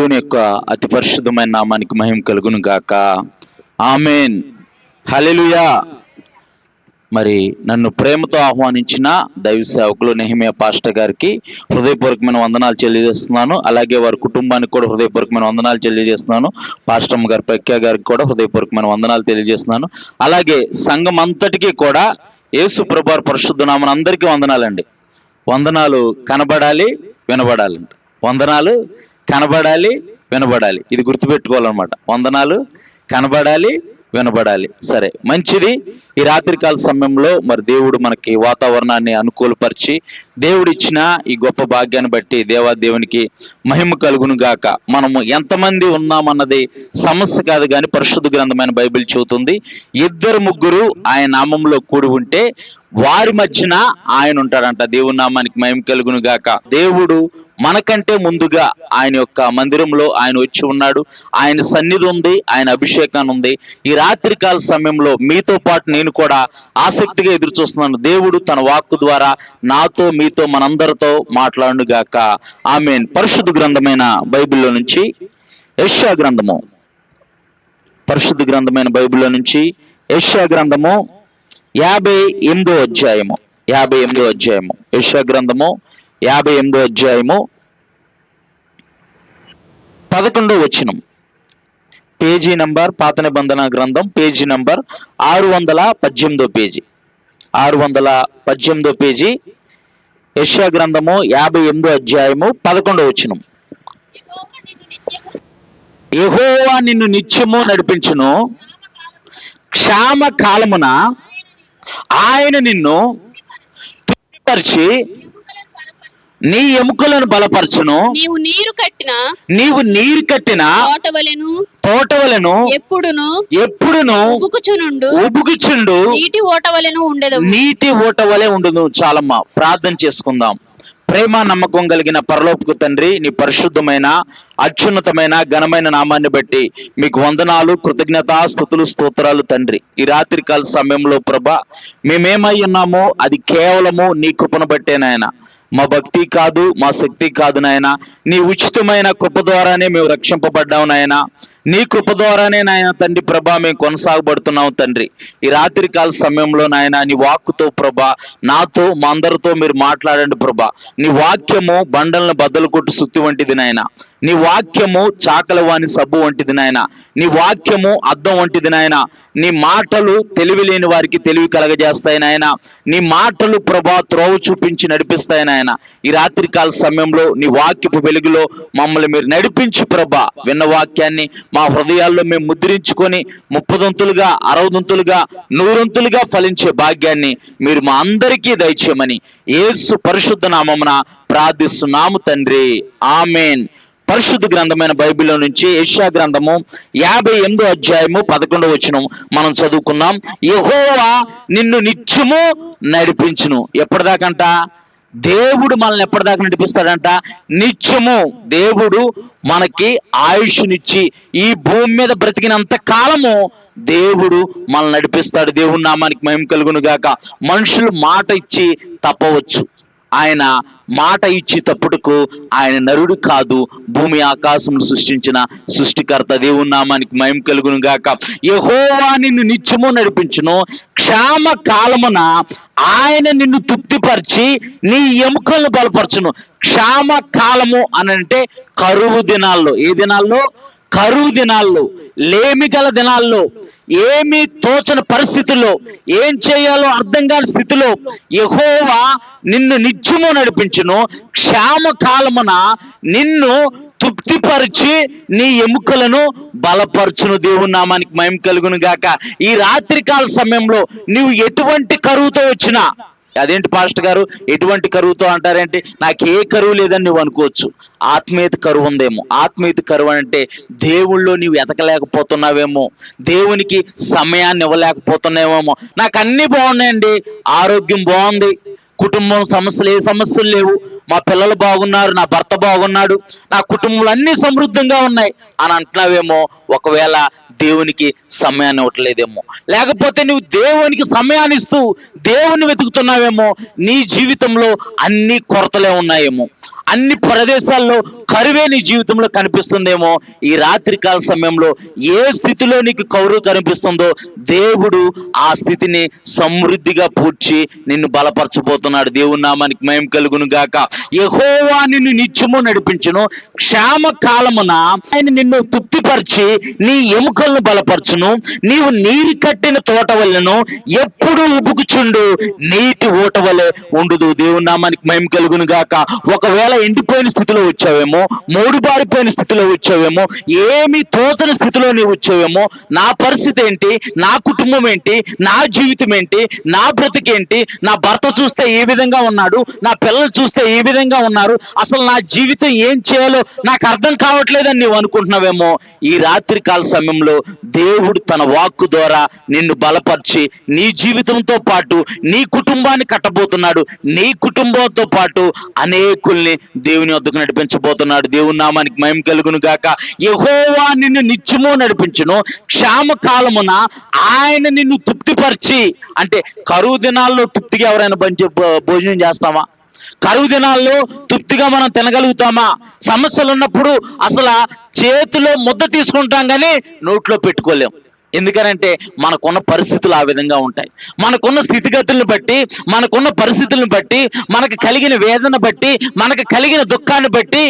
దేవుని యొక్క అతి పరిశుద్ధమైన నామానికి మహిమ కలుగును గాక. ఆమేన్. హల్లెలూయా. మరి నన్ను ప్రేమతో ఆహ్వానించిన దైవ సేవకులు నెహెమియా పాస్టర్ గారికి హృదయపూర్వకమైన వందనాలు తెలియజేస్తున్నాను. అలాగే వారి కుటుంబానికి కూడా హృదయపూర్వకమైన వందనాలు తెలియజేస్తున్నాను. పాస్టర్ గారు పెక్కా గారికి కూడా హృదయపూర్వకమైన వందనాలు తెలియజేస్తున్నాను. అలాగే సంఘం అంతటికీ కూడా యేసు ప్రభువారి పరిశుద్ధ నామమున అందరికీ వందనాలండి. వందనాలు కనబడాలి, వినబడాలండి. వందనాలు కనబడాలి, వినబడాలి. ఇది గుర్తుపెట్టుకోవాలన్నమాట. వందనాలు కనబడాలి, వినబడాలి. సరే, మంచిది. ఈ రాత్రికాల సమయంలో మరి దేవుడు మనకి వాతావరణాన్ని అనుకూలపరిచి దేవుడిచ్చిన ఈ గొప్ప భాగ్యాన్ని బట్టి దేవాదేవునికి మహిమ కలుగును గాక. మనము ఎంతమంది ఉన్నామన్నది సమస్య కాదు, కానీ పరిశుద్ధ గ్రంథమైన బైబిల్ చెబుతుంది, 2-3 ఆయన నామంలో కూడి ఉంటే వారి మధ్యన ఆయన ఉంటాడంట. దేవుని నామానికి మహిమ కలుగును గాక. దేవుడు మనకంటే ముందుగా ఆయన యొక్క మందిరంలో ఆయన వచ్చి ఉన్నాడు. ఆయన సన్నిధి ఉంది, ఆయన అభిషేకాన్ని ఉంది. ఈ రాత్రికాల సమయంలో మీతో పాటు నేను కూడా ఆసక్తిగా ఎదురు చూస్తున్నాను. దేవుడు తన వాక్కు ద్వారా నాతో, మీతో, మనందరితో మాట్లాడును గాక. ఆమేన్. పరిశుద్ధ గ్రంథమైన బైబిల్లో నుంచి యెషయా గ్రంథము, పరిశుద్ధ గ్రంథమైన బైబిల్లో నుంచి యెషయా గ్రంథము 58వ అధ్యాయము, 58వ అధ్యాయము, యెషయా గ్రంథము 58వ అధ్యాయము 11వ వచనం. పేజీ నంబర్, పాత నిబంధన గ్రంథం పేజీ నంబర్ 618వ పేజీ, 618వ పేజీ, యెషయా గ్రంథము 58వ అధ్యాయము 11వ వచనం. యెహోవా నిన్ను నిత్యము నడిపించును, క్షామ కాలమున ఆయన నిన్ను తృప్తిపరిచి నీ ఎముకలను బలపరచును. నీవు నీరు కట్టిన తోటవలెను ఎప్పుడును ఉబుకుచుండు నీటి ఓటవలె ఉండును. చాలమ్మా, ప్రార్థన చేసుకుందాం. ప్రేమ నమ్మకం కలిగిన పరలోకపు తండ్రి, నీ పరిశుద్ధమైన అత్యున్నతమైన ఘనమైన నామాన్ని బట్టి మీకు వందనాలు, కృతజ్ఞత, స్తుతులు, స్తోత్రాలు తండ్రి. ఈ రాత్రికాల సమయంలో ప్రభా, మేమేమై ఉన్నామో అది కేవలము నీ కృపను బట్టే నాయన. మా భక్తి కాదు, మా శక్తి కాదు నాయన. నీ ఉచితమైన కృప ద్వారానే మేము రక్షింపబడ్డాము నాయన. నీ కృప ద్వారానే నాయన తండ్రి ప్రభా మేము కొనసాగబడుతున్నాము తండ్రి. ఈ రాత్రికాల సమయంలో నాయన నీ వాక్కుతో ప్రభా నాతో, మా అందరితో మీరు మాట్లాడండి ప్రభా. నీ వాక్యము బండలను బద్దలు కొట్టు సుత్తి వంటిది నాయన. నీ వాక్యము చాకలవాణి సబ్బు వంటిది నాయన. నీ వాక్యము అద్దం వంటిది నాయన. నీ మాటలు తెలివి లేని వారికి తెలివి కలగజేస్తాయి నాయన. నీ మాటలు ప్రభా త్రోవ చూపించి నడిపిస్తాయి నాయన. ఈ రాత్రికాల సమయంలో నీ వాక్యపు వెలుగులో మమ్మల్ని మీరు నడిపించి ప్రభా, విన్న వాక్యాన్ని మా హృదయాల్లో మేము ముద్రించుకొని 30 60 100 ఫలించే భాగ్యాన్ని మీరు మా అందరికీ దయచేయమని యేసు పరిశుద్ధ నామమున ప్రార్థిస్తున్నాము తండ్రి. ఆమేన్. పరిశుద్ధ గ్రంథమైన బైబిల్లో నుంచి యెషయా గ్రంథము 58వ అధ్యాయము 11వ వచనం మనం చదువుకున్నాం. యెహోవా నిన్ను నిత్యము నడిపించును. ఎప్పటిదాకంట? దేవుడు మనల్ని ఎప్పటిదాకా నడిపిస్తాడంట? నిత్యము. దేవుడు మనకి ఆయుష్నిచ్చి ఈ భూమి మీద బ్రతికినంత కాలము దేవుడు మనల్ని నడిపిస్తాడు. దేవుని నామానికి మహిమ కలుగును గాక. మనుషులు మాట ఇచ్చి తప్పవచ్చు, ఆయన మాట ఇచ్చి తప్పుడుకు ఆయన నరుడు కాదు, భూమి ఆకాశం సృష్టించిన సృష్టికర్త. దేవుని నామానికి మహిమ కలుగును గాక. యెహోవా నిన్ను నిత్యము నడిపించును, క్షామ కాలమున ఆయన నిన్ను తృప్తిపరిచి నీ ఎముకలను బలపరచును. క్షామ కాలము అని అంటే కరువు దినాల్లో. ఏ దినాల్లో? కరువు దినాల్లో, లేమి గల దినాల్లో, ఏమీ తోచని పరిస్థితుల్లో, ఏం చేయాలో అర్థం కాని స్థితిలో యెహోవా నిన్ను నిత్యము నడిపించును, క్షామ కాలమున నిన్ను తృప్తిపరిచి నీ ఎముకలను బలపరచును. దేవుని నామానికి మహిమ కలుగును గాక. ఈ రాత్రికాల సమయంలో నువ్వు ఎటువంటి కరువుతో వచ్చినా, అదేంటి పాస్టర్ గారు ఎటువంటి కరువుతో అంటారేంటి? నాకు ఏ కరువు లేదని నువ్వు అనుకోవచ్చు. ఆత్మీయత కరువు ఉందేమో. ఆత్మీయత కరువు అంటే దేవుళ్ళో నీవు ఎదకలేకపోతున్నావేమో, దేవునికి సమయాన్ని ఇవ్వలేకపోతున్నావేమో. నాకు అన్ని బాగున్నాయండి, ఆరోగ్యం బాగుంది, కుటుంబం సమస్యలు ఏ సమస్యలు లేవు, మా పిల్లలు బాగున్నారు, నా భర్త బాగున్నాడు, నా కుటుంబంలో అన్ని సమృద్ధంగా ఉన్నాయి అని అంటున్నావేమో. ఒకవేళ దేవునికి సమయాన్ని ఇవ్వట్లేదేమో, లేకపోతే నువ్వు దేవునికి సమయాన్ని ఇస్తూ దేవుని వెతుకుతున్నావేమో. నీ జీవితంలో అన్ని కొరతలే ఉన్నాయేమో, అన్ని ప్రదేశాల్లో కరువే నీ జీవితంలో కనిపిస్తుందేమో. ఈ రాత్రికాల సమయంలో ఏ స్థితిలో నీకు కరువు కనిపిస్తుందో దేవుడు ఆ స్థితిని సమృద్ధిగా పూడ్చి నిన్ను బలపరచబోతున్నాడు. దేవుని నామానికి మహిమ కలుగును గాక. యెహోవా నిన్ను నిత్యము నడిపించును, క్షేమ కాలమున ఆయన నిన్ను తృప్తిపరిచి నీ ఎముకలను బలపరచును. నీవు నీరు కట్టిన తోట వలెను ఎప్పుడు ఉబుకుచుండు నీటి ఊట వలె ఉండుదు. దేవుని నామానికి మహిమ కలుగును గాక. ఒకవేళ ఎండిపోయిన స్థితిలో వచ్చావేమో, మూడుబారిపోయిన స్థితిలో వచ్చావేమో, ఏమి తోచని స్థితిలో నీవు వచ్చావేమో, నా పరిస్థితి ఏంటి, నా కుటుంబం ఏంటి, నా జీవితం ఏంటి, నా బ్రతికేంటి, నా భర్త చూస్తే ఏ విధంగా ఉన్నాడు, నా పిల్లలు చూస్తే ఏ విధంగా ఉన్నారు, అసలు నా జీవితం ఏం చేయాలో నాకు అర్థం కావట్లేదని నీవు అనుకుంటున్నావేమో. ఈ రాత్రి కాల సమయంలో దేవుడు తన వాక్కు ద్వారా నిన్ను బలపరిచి నీ జీవితంతో పాటు నీ కుటుంబాన్ని కట్టబోతున్నాడు. నీ కుటుంబంతో పాటు అనేకుల్ని దేవుని వద్దకు నడిపించబోతున్నాడు. దేవుని నామానికి మహిమ కలుగును గాక. యెహోవా నిన్ను నిత్యము నడిపించును, క్షేమ కాలమున ఆయన నిన్ను తృప్తిపరిచి. అంటే కరువు దినాల్లో తృప్తిగా ఎవరైనా భోజనం చేస్తామా? కరువు దినాల్లో తృప్తిగా మనం తినగలుగుతామా? సమస్యలు ఉన్నప్పుడు అసలు చేతిలో ముద్ద తీసుకుంటాం కానీ నోట్లో పెట్టుకోలేం. ఎందుకనంటే మనకున్న పరిస్థితులు ఆ విధంగా ఉంటాయి. మనకున్న స్థితిగతులను బట్టి, మనకున్న పరిస్థితులను బట్టి, మనకు కలిగిన వేదన బట్టి, మనకు కలిగిన దుఃఖాన్ని బట్టి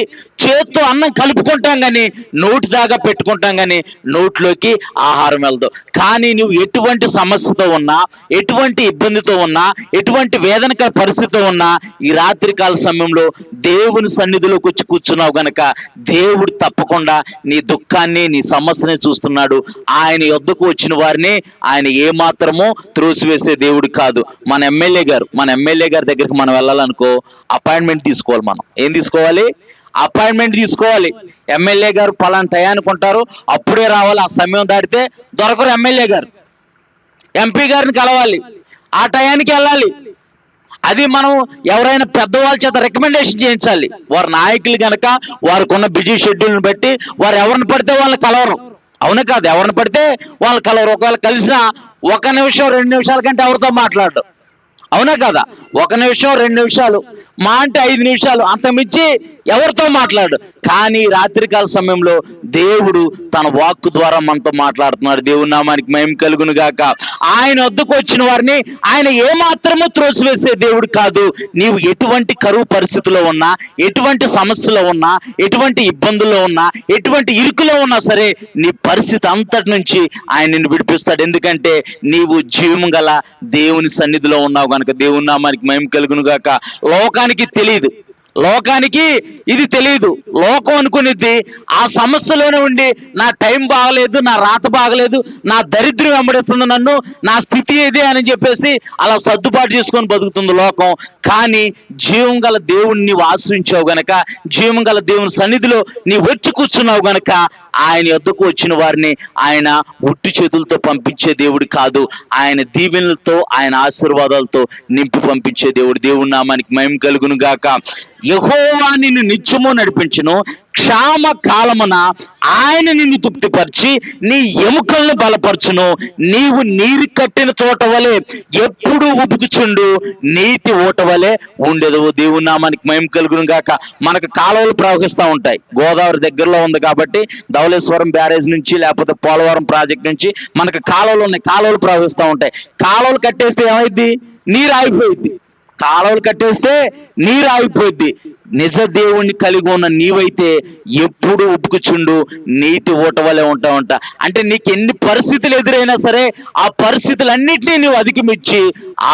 చేత్తో అన్నం కలుపుకుంటాం కానీ నోటి దాకా పెట్టుకుంటాం కానీ నోట్లోకి ఆహారం వెళ్దు. కానీ నువ్వు ఎటువంటి సమస్యతో ఉన్నా, ఎటువంటి ఇబ్బందితో ఉన్నా, ఎటువంటి వేదనకర పరిస్థితితో ఉన్నా ఈ రాత్రికాల సమయంలో దేవుని సన్నిధిలోకి వచ్చి కూర్చున్నావు గనక దేవుడు తప్పకుండా నీ దుఃఖాన్ని, నీ సమస్యని చూస్తున్నాడు. ఆయన యొద్దకు వచ్చిన వారిని ఆయన ఏమాత్రమో త్రోసివేసే దేవుడు కాదు. మన ఎమ్మెల్యే గారి దగ్గరికి మనం వెళ్ళాలనుకో అపాయింట్మెంట్ తీసుకోవాలి. మనం ఏం తీసుకోవాలి? అపాయింట్మెంట్ తీసుకోవాలి. ఎమ్మెల్యే గారు పలానా టయానికి ఉంటారు, అప్పుడే రావాలి. ఆ సమయం దాటితే దొరకరు ఎమ్మెల్యే గారు. ఎంపీ గారిని కలవాలి, ఆ టయానికి వెళ్ళాలి. అది మనం ఎవరైనా పెద్దవాళ్ళ చేత రికమెండేషన్ చేయించాలి. వారి నాయకులు కనుక వారికి ఉన్న బిజీ షెడ్యూల్ని బట్టి వారు ఎవరిని పడితే వాళ్ళని కలవరు. అవును కాదు? ఎవరిని పడితే వాళ్ళు కలవరు. ఒకవేళ కలిసినా 1 నిమిషం 2 నిమిషాల కంటే ఎవరితో మాట్లాడరు. అవునా కదా? 1 నిమిషం 2 నిమిషాలు, మా అంటే 5 నిమిషాలు, అంతమించి ఎవరితో మాట్లాడు. కానీ రాత్రికాల సమయంలో దేవుడు తన వాక్కు ద్వారా మనతో మాట్లాడుతున్నాడు. దేవుని నామానికి మహిమ కలుగును గాక. ఆయన వద్దకు వచ్చిన వారిని ఆయన ఏమాత్రమూ త్రోసివేసే దేవుడు కాదు. నీవు ఎటువంటి కరువు పరిస్థితిలో ఉన్నా, ఎటువంటి సమస్యలో ఉన్నా, ఎటువంటి ఇబ్బందుల్లో ఉన్నా, ఎటువంటి ఇరుకులో ఉన్నా సరే నీ పరిస్థితి అంతటి నుంచి ఆయన నిన్ను విడిపిస్తాడు. ఎందుకంటే నీవు జీవం గల దేవుని సన్నిధిలో ఉన్నావు కనుక. దేవుని నామానికి మహిమ కలుగును గాక. లోకానికి తెలియదు, లోకానికి ఇది తెలియదు. లోకం అనుకునేది ఆ సమస్యలోనే ఉండి నా టైం బాగలేదు, నా రాత బాగలేదు, నా దరిద్రం వెంబడిస్తుంది నన్ను, నా స్థితి ఇదే అని చెప్పేసి అలా సర్దుబాటు చేసుకొని బతుకుతుంది లోకం. కానీ జీవం గల దేవుణ్ణి నీవు ఆశ్రయించావు గనక, జీవం గల దేవుని సన్నిధిలో నీవు వచ్చి కూర్చున్నావు గనక ఆయన యొద్దకు వచ్చిన వారిని ఆయన ఉట్టి చేతులతో పంపించే దేవుడు కాదు. ఆయన దీవెనలతో, ఆయన ఆశీర్వాదాలతో నింపి పంపించే దేవుడు. దేవుని నామానికి మహిమ కలుగును గాక. యెహోవా నిన్ను నిత్యము నడిపించును, క్షేమ కాలమున ఆయన నిన్ను తృప్తిపరిచి నీ ఎముకలను బలపరచును. నీవు నీరు కట్టిన తోట వలె ఎప్పుడు ఉబుకుచుండు నీటి ఊట వలె ఉండేదు. దేవుని నామానికి మహిమ కలుగును గాక. మనకు కాలువలు ప్రవహిస్తూ ఉంటాయి. గోదావరి దగ్గరలో ఉంది కాబట్టి ధవళేశ్వరం బ్యారేజ్ నుంచి లేకపోతే పోలవరం ప్రాజెక్ట్ నుంచి మనకు కాలువలు ఉన్నాయి. కాలువలు ప్రవహిస్తూ ఉంటాయి. కాలువలు కట్టేస్తే ఏమైంది? నీరు ఆగిపోయింది. కాలువలు కట్టేస్తే నీరు ఆగిపోద్ది. నిజ దేవుణ్ణి కలిగి ఉన్న నీవైతే ఎప్పుడు ఉబ్బుకుచుండు నీటి ఊట వలె ఉంటావంట. అంటే నీకు ఎన్ని పరిస్థితులు ఎదురైనా సరే ఆ పరిస్థితులన్నిటినీ నువ్వు అధిగమించి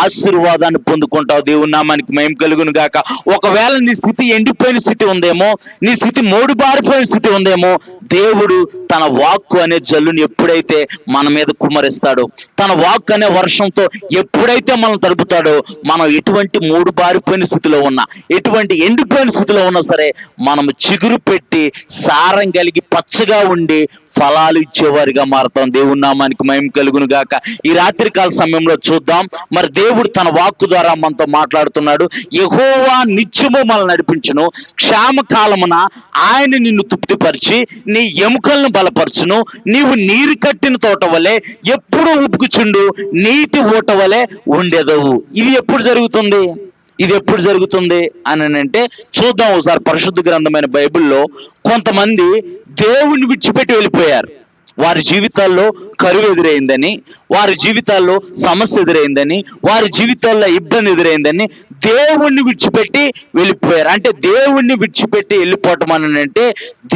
ఆశీర్వాదాన్ని పొందుకుంటావు. దేవుని నామానికి మహిమ కలుగును గాక. ఒకవేళ నీ స్థితి ఎండిపోయిన స్థితి ఉందేమో, నీ స్థితి మోడుబారిపోయిన స్థితి ఉందేమో, దేవుడు తన వాక్కు అనే జల్లుని ఎప్పుడైతే మన మీద కుమ్మరిస్తాడో, తన వాక్కు అనే వర్షంతో ఎప్పుడైతే మనం తడుపుతాడో, మనం ఎటువంటి మోడుబారిపోయిన స్థితిలో ఉన్నా, ఎటువంటి ఎండిపోయిన స్థితిలో ఉన్నా సరే మనము చిగురు పెట్టి సారం కలిగి పచ్చగా ఉండి ఫలాలు ఇచ్చేవారిగా మారుతాం. దేవుని నామానికి మహిమ కలుగును గాక. ఈ రాత్రికాల సమయంలో చూద్దాం. మరి దేవుడు తన వాక్కు ద్వారా మనతో మాట్లాడుతున్నాడు. యెహోవా నిత్యము మనల్ని నడిపించును, క్షేమ కాలమున ఆయన నిన్ను తృప్తిపరిచి నీ ఎముకలను బలపరచును. నీవు నీరు కట్టిన తోట వలె ఎప్పుడు ఉబుకుచుండు నీటి ఊట వలె ఉండేదవు. ఇది ఎప్పుడు జరుగుతుంది? ఇది ఎప్పుడు జరుగుతుంది అని అంటే చూద్దాం ఒకసారి పరిశుద్ధ గ్రంథమైన బైబిల్లో. కొంతమంది దేవుణ్ణి విడిచిపెట్టి వెళ్ళిపోయారు. వారి జీవితాల్లో కరువు ఎదురైందని, వారి జీవితాల్లో సమస్య ఎదురైందని, వారి జీవితాల్లో ఇబ్బంది ఎదురైందని దేవుణ్ణి విడిచిపెట్టి వెళ్ళిపోయారు. అంటే దేవుణ్ణి విడిచిపెట్టి వెళ్ళిపోవటం అని అంటే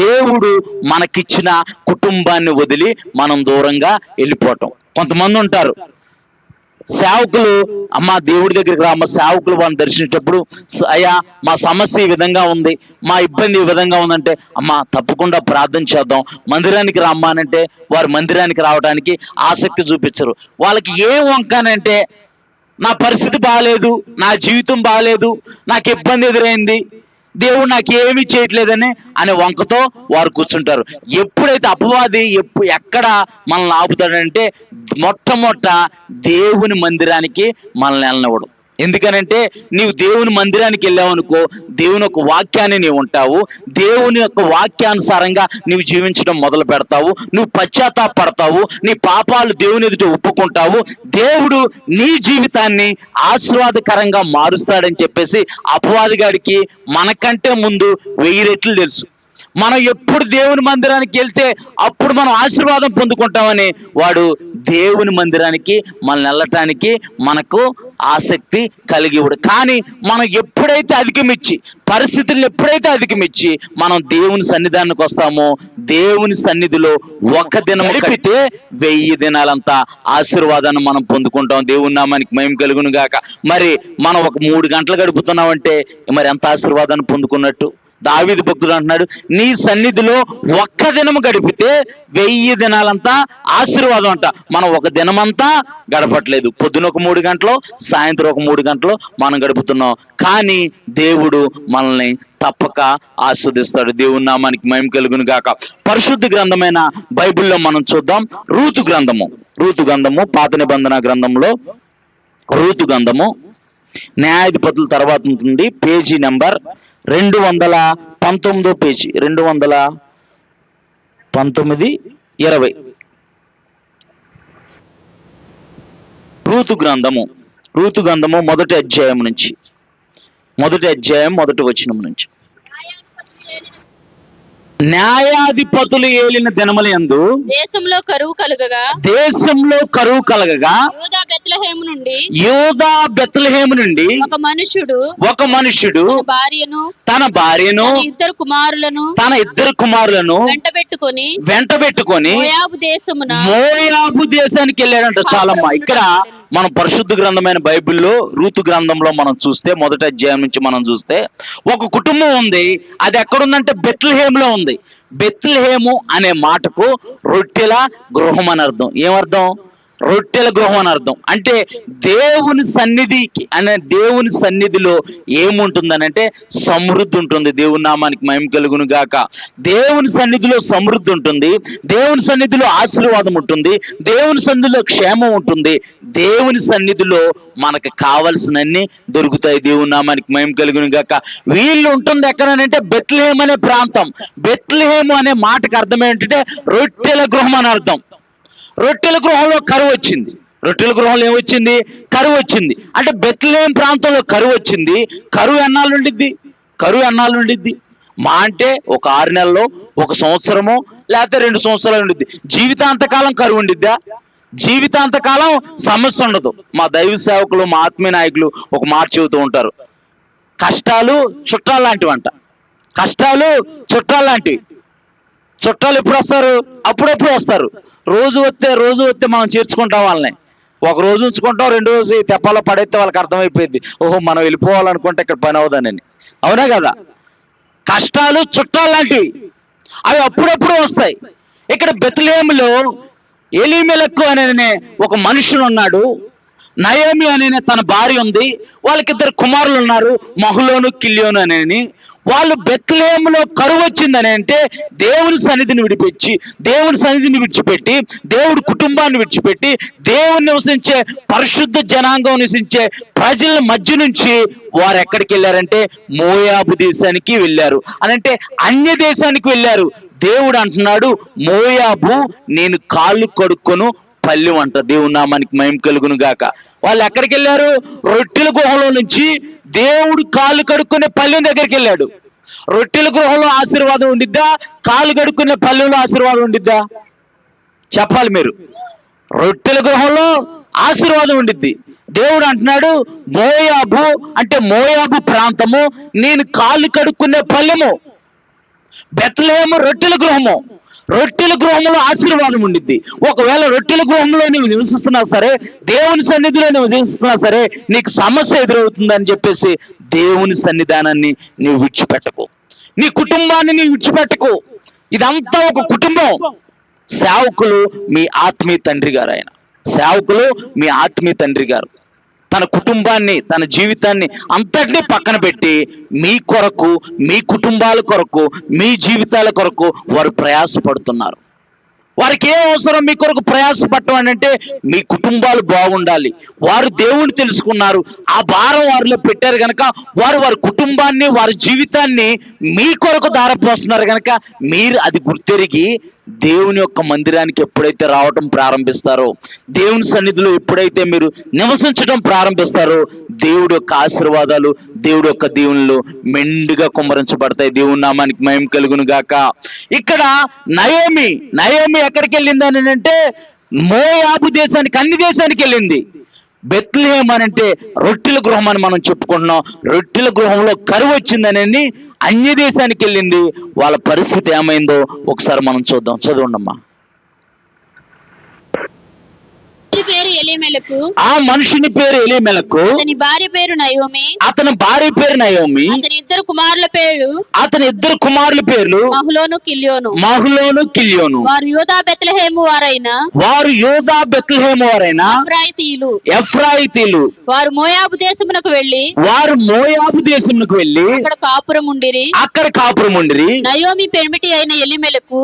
దేవుడు మనకిచ్చిన కుటుంబాన్ని వదిలి మనం దూరంగా వెళ్ళిపోవటం. కొంతమంది ఉంటారు సేవకులు, అమ్మ దేవుడి దగ్గరికి రా, అమ్మ సేవకులు వాళ్ళని దర్శించేటప్పుడు, అయ్యా మా సమస్య ఈ విధంగా ఉంది, మా ఇబ్బంది ఈ విధంగా ఉందంటే, అమ్మ తప్పకుండా ప్రార్థన చేద్దాం, మందిరానికి రమ్మానంటే వారు మందిరానికి రావడానికి ఆసక్తి చూపించరు. వాళ్ళకి ఏం వంకానంటే, నా పరిస్థితి బాగాలేదు, నా జీవితం బాగాలేదు, నాకు ఇబ్బంది ఎదురైంది, దేవుడు నాకు ఏమీ చేయట్లేదని అనే వంకతో వారు కూర్చుంటారు. ఎప్పుడైతే అపవాది ఎక్కడ మనల్ని ఆపుతాడంటే మొట్టమొదట దేవుని మందిరానికి మనల్ని వెళ్ళనివ్వడు. ఎందుకనంటే నీవు దేవుని మందిరానికి వెళ్ళావనుకో, దేవుని యొక్క వాక్యాన్ని నీవు ఉంటావు, దేవుని యొక్క వాక్యానుసారంగా నీవు జీవించడం మొదలు పెడతావు, నువ్వు పశ్చాత్తాపడతావు, నీ పాపాలు దేవుని ఎదుట ఒప్పుకుంటావు, దేవుడు నీ జీవితాన్ని ఆశీర్వాదకరంగా మారుస్తాడని చెప్పేసి అపవాదిగాడికి మనకంటే ముందు 1000 రెట్లు తెలుసు. మనం ఎప్పుడు దేవుని మందిరానికి వెళ్తే అప్పుడు మనం ఆశీర్వాదం పొందుకుంటామని వాడు దేవుని మందిరానికి మనం వెళ్ళటానికి మనకు ఆసక్తి కలిగి ఇవ్వడు. కానీ మనం ఎప్పుడైతే అధిగమించి, పరిస్థితులను ఎప్పుడైతే అధిగమించి మనం దేవుని సన్నిధానానికి వస్తామో, దేవుని సన్నిధిలో ఒక దినం గడిపితే 1000 దినాలంతా ఆశీర్వాదాన్ని మనం పొందుకుంటాం. దేవుని నామానికి మహిమ కలుగును గాక. మరి మనం ఒక 3 గంటలు గడుపుతున్నామంటే మరి ఎంత ఆశీర్వాదాన్ని పొందుకున్నట్టు. దావీదు భక్తుడు అంటున్నాడు, నీ సన్నిధిలో ఒక్క దినము గడిపితే 1000 దినాలంతా ఆశీర్వాదం అంట. మనం ఒక దినమంతా గడపట్లేదు. పొద్దున ఒక 3 గంటలు, సాయంత్రం ఒక 3 గంటలు మనం గడుపుతున్నాం. కానీ దేవుడు మనల్ని తప్పక ఆస్వాదిస్తాడు. దేవుని నామానికి మహిమ కలుగును గాక. పరిశుద్ధ గ్రంథమైన బైబిల్లో మనం చూద్దాం. రూతు గ్రంథము పాత నిబంధన గ్రంథంలో రూతు గ్రంథము న్యాయాధిపతుల తర్వాత ఉంటుంది. Page number 219 page, 219, 20. రూతు గ్రంథము మొదటి అధ్యాయం మొదటి వచనం నుంచి. న్యాయాధిపతులు ఏలిన దినములందు దేశంలో కరువు కలగగా యూదా బెత్లెహేము నుండి ఒక మనుషుడు తన భార్యను తన ఇద్దరు కుమారులను వెంటబెట్టుకొని మోయాబు దేశానికి వెళ్ళాడంట. చాలమ్మా, ఇక్కడ మనం పరిశుద్ధ గ్రంథమైన బైబిల్లో రూతు గ్రంథంలో మనం చూస్తే మొదటి అధ్యాయం నుంచి మనం చూస్తే ఒక కుటుంబం ఉంది. అది ఎక్కడుందంటే బెత్లెహేములో ఉంది. బెత్లెహేము అనే మాటకు రొట్టెల గృహం అని అర్థం. ఏమర్థం? రొట్టెల గృహం అని అర్థం. అంటే దేవుని సన్నిధిలో ఏముంటుందని అంటే సమృద్ధి ఉంటుంది. దేవుని నామానికి మహిమ కలుగును గాక. దేవుని సన్నిధిలో సమృద్ధి ఉంటుంది, దేవుని సన్నిధిలో ఆశీర్వాదం ఉంటుంది, దేవుని సన్నిధిలో క్షేమం ఉంటుంది, దేవుని సన్నిధిలో మనకు కావలసినన్ని దొరుకుతాయి. దేవుని నామానికి మహిమ కలుగును గాక. వీళ్ళు ఉంటుంది ఎక్కడనంటే బెత్లెహేము అనే ప్రాంతం. బెత్లెహేము అనే మాటకు అర్థం ఏంటంటే రొట్టెల గృహం అని అర్థం. రొట్టెల గృహంలో కరువు వచ్చింది. రొట్టెల గృహంలో ఏమొచ్చింది? కరువు వచ్చింది. అంటే బెత్లెహేము ప్రాంతంలో కరువు వచ్చింది. కరువు ఎన్నాళ్ళు ఉండిద్ది? మా అంటే ఒక 6 నెలల్లో, 1 సంవత్సరమో, లేకపోతే 2 సంవత్సరాలు ఉండిద్ది. జీవితాంతకాలం కరువు ఉండిద్దా? జీవితాంతకాలం సమస్య ఉండదు. మా దైవ సేవకులు, మా ఆత్మీయ నాయకులు ఒక మాట చెబుతూ ఉంటారు, కష్టాలు చుట్టాలు లాంటివంట. చుట్టాలు ఎప్పుడు వస్తారు? అప్పుడప్పుడు వస్తారు. రోజు వస్తే మనం చేర్చుకుంటాం వాళ్ళని. ఒక రోజు ఉంచుకుంటాం, 2 రోజు తెప్పాలో పడైతే వాళ్ళకి అర్థమైపోయింది, ఓహో మనం వెళ్ళిపోవాలనుకుంటే ఇక్కడ పని అవుదానని. అవునా కదా? కష్టాలు చుట్టాలు లాంటివి, అవి అప్పుడప్పుడు వస్తాయి. ఇక్కడ బెత్లెహేములో ఎలీమెలెకు అనే ఒక మనుషుడు ఉన్నాడు. నయోమి అనే తన భార్య ఉంది. వాళ్ళకిద్దరు కుమారులు ఉన్నారు, మహులోను, కిల్యోను అని. వాళ్ళు బెత్లెహేములో కరువు వచ్చిందని అంటే దేవుని సన్నిధిని విడిచిపెట్టి, దేవుడి కుటుంబాన్ని విడిచిపెట్టి, దేవుని నివసించే పరిశుద్ధ జనాంగం నివసించే ప్రజల మధ్య నుంచి వారు ఎక్కడికి వెళ్ళారంటే మోయాబు దేశానికి వెళ్ళారు. అనంటే అన్య దేశానికి వెళ్ళారు. దేవుడు అంటున్నాడు, మోయాబు నేను కాళ్ళు కడుక్కొను పల్లెం అంట. దేవుని నామానికి మహిమ కలుగును గాక. వాళ్ళు ఎక్కడికి వెళ్ళారు? రొట్టెల గుహలో నుంచి దేవుడు కాళ్ళు కడుక్కునే పల్లెం దగ్గరికి వెళ్ళాడు. రొట్టెల గృహంలో ఆశీర్వాదం ఉండిద్దా, కాళ్ళు కడుక్కునే పల్లెంలో ఆశీర్వాదం ఉండిద్దా? చెప్పాలి మీరు. రొట్టెల గృహంలో ఆశీర్వాదం ఉండిద్ది. దేవుడు అంటున్నాడు, మోయాబు అంటే మోయాబు ప్రాంతము నేను కాళ్ళు కడుక్కునే పల్లెము, బెత్లెహేము రొట్టెల గృహము. రొట్టెల గృహంలో ఆశీర్వాదం ఉండిద్ది. ఒకవేళ రొట్టెల గృహంలో నువ్వు నివసిస్తున్నా సరే, దేవుని సన్నిధిలో నువ్వు నివసిస్తున్నా సరే, నీకు సమస్య ఎదురవుతుందని చెప్పేసి దేవుని సన్నిధానాన్ని నీవు విడిచిపెట్టకు, నీ కుటుంబాన్ని నీవు విడిచిపెట్టకు. ఇదంతా ఒక కుటుంబం. సేవకులు మీ ఆత్మీయ తండ్రి గారు. ఆయన సేవకులు మీ ఆత్మీయ తండ్రి గారు. తన కుటుంబాన్ని, తన జీవితాన్ని అంతటినీ పక్కన పెట్టి మీ కొరకు, మీ కుటుంబాల కొరకు, మీ జీవితాల కొరకు వారు ప్రయాసపడుతున్నారు. వారికి ఏం అవసరం మీ కొరకు ప్రయాసపడటం అంటే మీ కుటుంబాలు బాగుండాలి. వారు దేవుని తెలుసుకున్నారు, ఆ భారం వారిలో పెట్టారు కనుక వారు వారి కుటుంబాన్ని, వారి జీవితాన్ని మీ కొరకు ధారపోస్తున్నారు కనుక మీరు అది గుర్తెరిగి దేవుని యొక్క మందిరానికి ఎప్పుడైతే రావటం ప్రారంభిస్తారో, దేవుని సన్నిధిలో ఎప్పుడైతే మీరు నివసించడం ప్రారంభిస్తారో, దేవుడి యొక్క ఆశీర్వాదాలు, దేవుడి యొక్క దీవెనలు మెండుగా కుమ్మరించబడతాయి. దేవుని నామానికి మహిమ కలుగును గాక. ఇక్కడ నయోమి ఎక్కడికి వెళ్ళింది అని అంటే మోయాబు దేశానికి, అన్ని దేశానికి వెళ్ళింది. బెత్లెహేం అని అంటే రొట్టెల గృహం అని మనం చెప్పుకుంటున్నాం. రొట్టెల గృహంలో కరువు వచ్చిందని అన్య దేశానికి వెళ్ళింది. వాళ్ళ పరిస్థితి ఏమైందో ఒకసారి మనం చూద్దాం. చదవండమ్మా. పేరు ఎలీమెలకు, ఆ మనుషుని పేరు ఎలీమెలకు, అతని భార్య పేరు నయోమి, అతని భార్య పేరు నయోమి, అతని ఇద్దరు కుమారుల పేర్లు మహులోను కిల్యోను. వారు యూదా బెత్లెహేము వారైన ఎఫ్రాయితీలు. వారు మోయాబు దేశమునకు వెళ్లి అక్కడ కాపురం ఉండిరి. నయోమి పెనిమిటి అయిన ఎలీమెలకు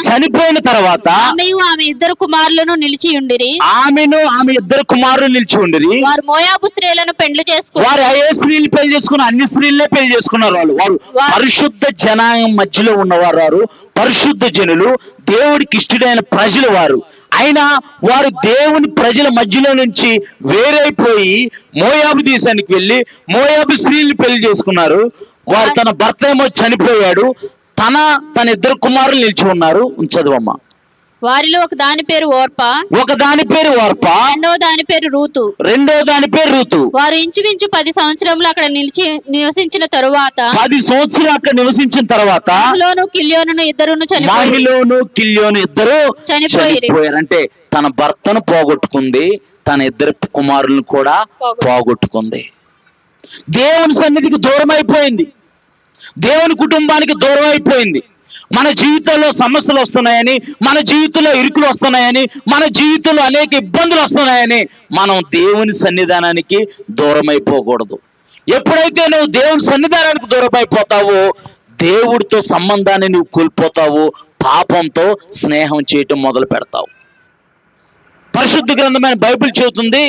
చనిపోయిన తరువాత ఆమెయు ఆమె ఇద్దరు కుమారులను నిలిచి ఉండిరి. వారు మోయాబు స్త్రీలను పెళ్లి చేసుకున్నారు. వారు ఏ స్త్రీలు పెళ్లి చేసుకున్నారు? అన్ని స్త్రీలనే పెళ్లి చేసుకున్నారు. వారు పరిశుద్ధ జనాంగం మధ్యలో ఉన్నవారు, వారు పరిశుద్ధ జనులు, దేవుడికి ఇష్టమైన ప్రజలు వారు. అయినా వారు దేవుని ప్రజల మధ్యలో నుంచి వేరైపోయి మోయాబు దేశానికి వెళ్ళి మోయాబు స్త్రీలు పెళ్లి చేసుకున్నారు. వారు తన భర్త ఏమో చనిపోయాడు, తన ఇద్దరు కుమారులు నిలిచి ఉన్నారు. చదువమ్మా. వారిలో ఒక దాని పేరు ఓర్పా, రెండో దాని పేరు రూతు. వారు ఇంచుమించు 10 సంవత్సరములు అక్కడ నివసించిన తరువాత మహలోను కిల్యోను ఇద్దరు చనిపోయారు. అంటే తన భర్తను పోగొట్టుకుంది, తన ఇద్దరు కుమారులను కూడా పోగొట్టుకుంది. దేవుని సన్నిధికి దూరం అయిపోయింది, దేవుని కుటుంబానికి దూరం అయిపోయింది. మన జీవితంలో సమస్యలు వస్తున్నాయని, మన జీవితంలో ఇరుకులు వస్తున్నాయని, మన జీవితంలో అనేక ఇబ్బందులు వస్తున్నాయని మనం దేవుని సన్నిధానానికి దూరం అయిపోకూడదు. ఎప్పుడైతే నువ్వు దేవుని సన్నిధానానికి దూరం అయిపోతావో దేవుడితో సంబంధాన్ని నువ్వు కోల్పోతావు, పాపంతో స్నేహం చేయటం మొదలు పెడతావు. పరిశుద్ధ గ్రంథమైన బైబిల్ చెబుతుంది,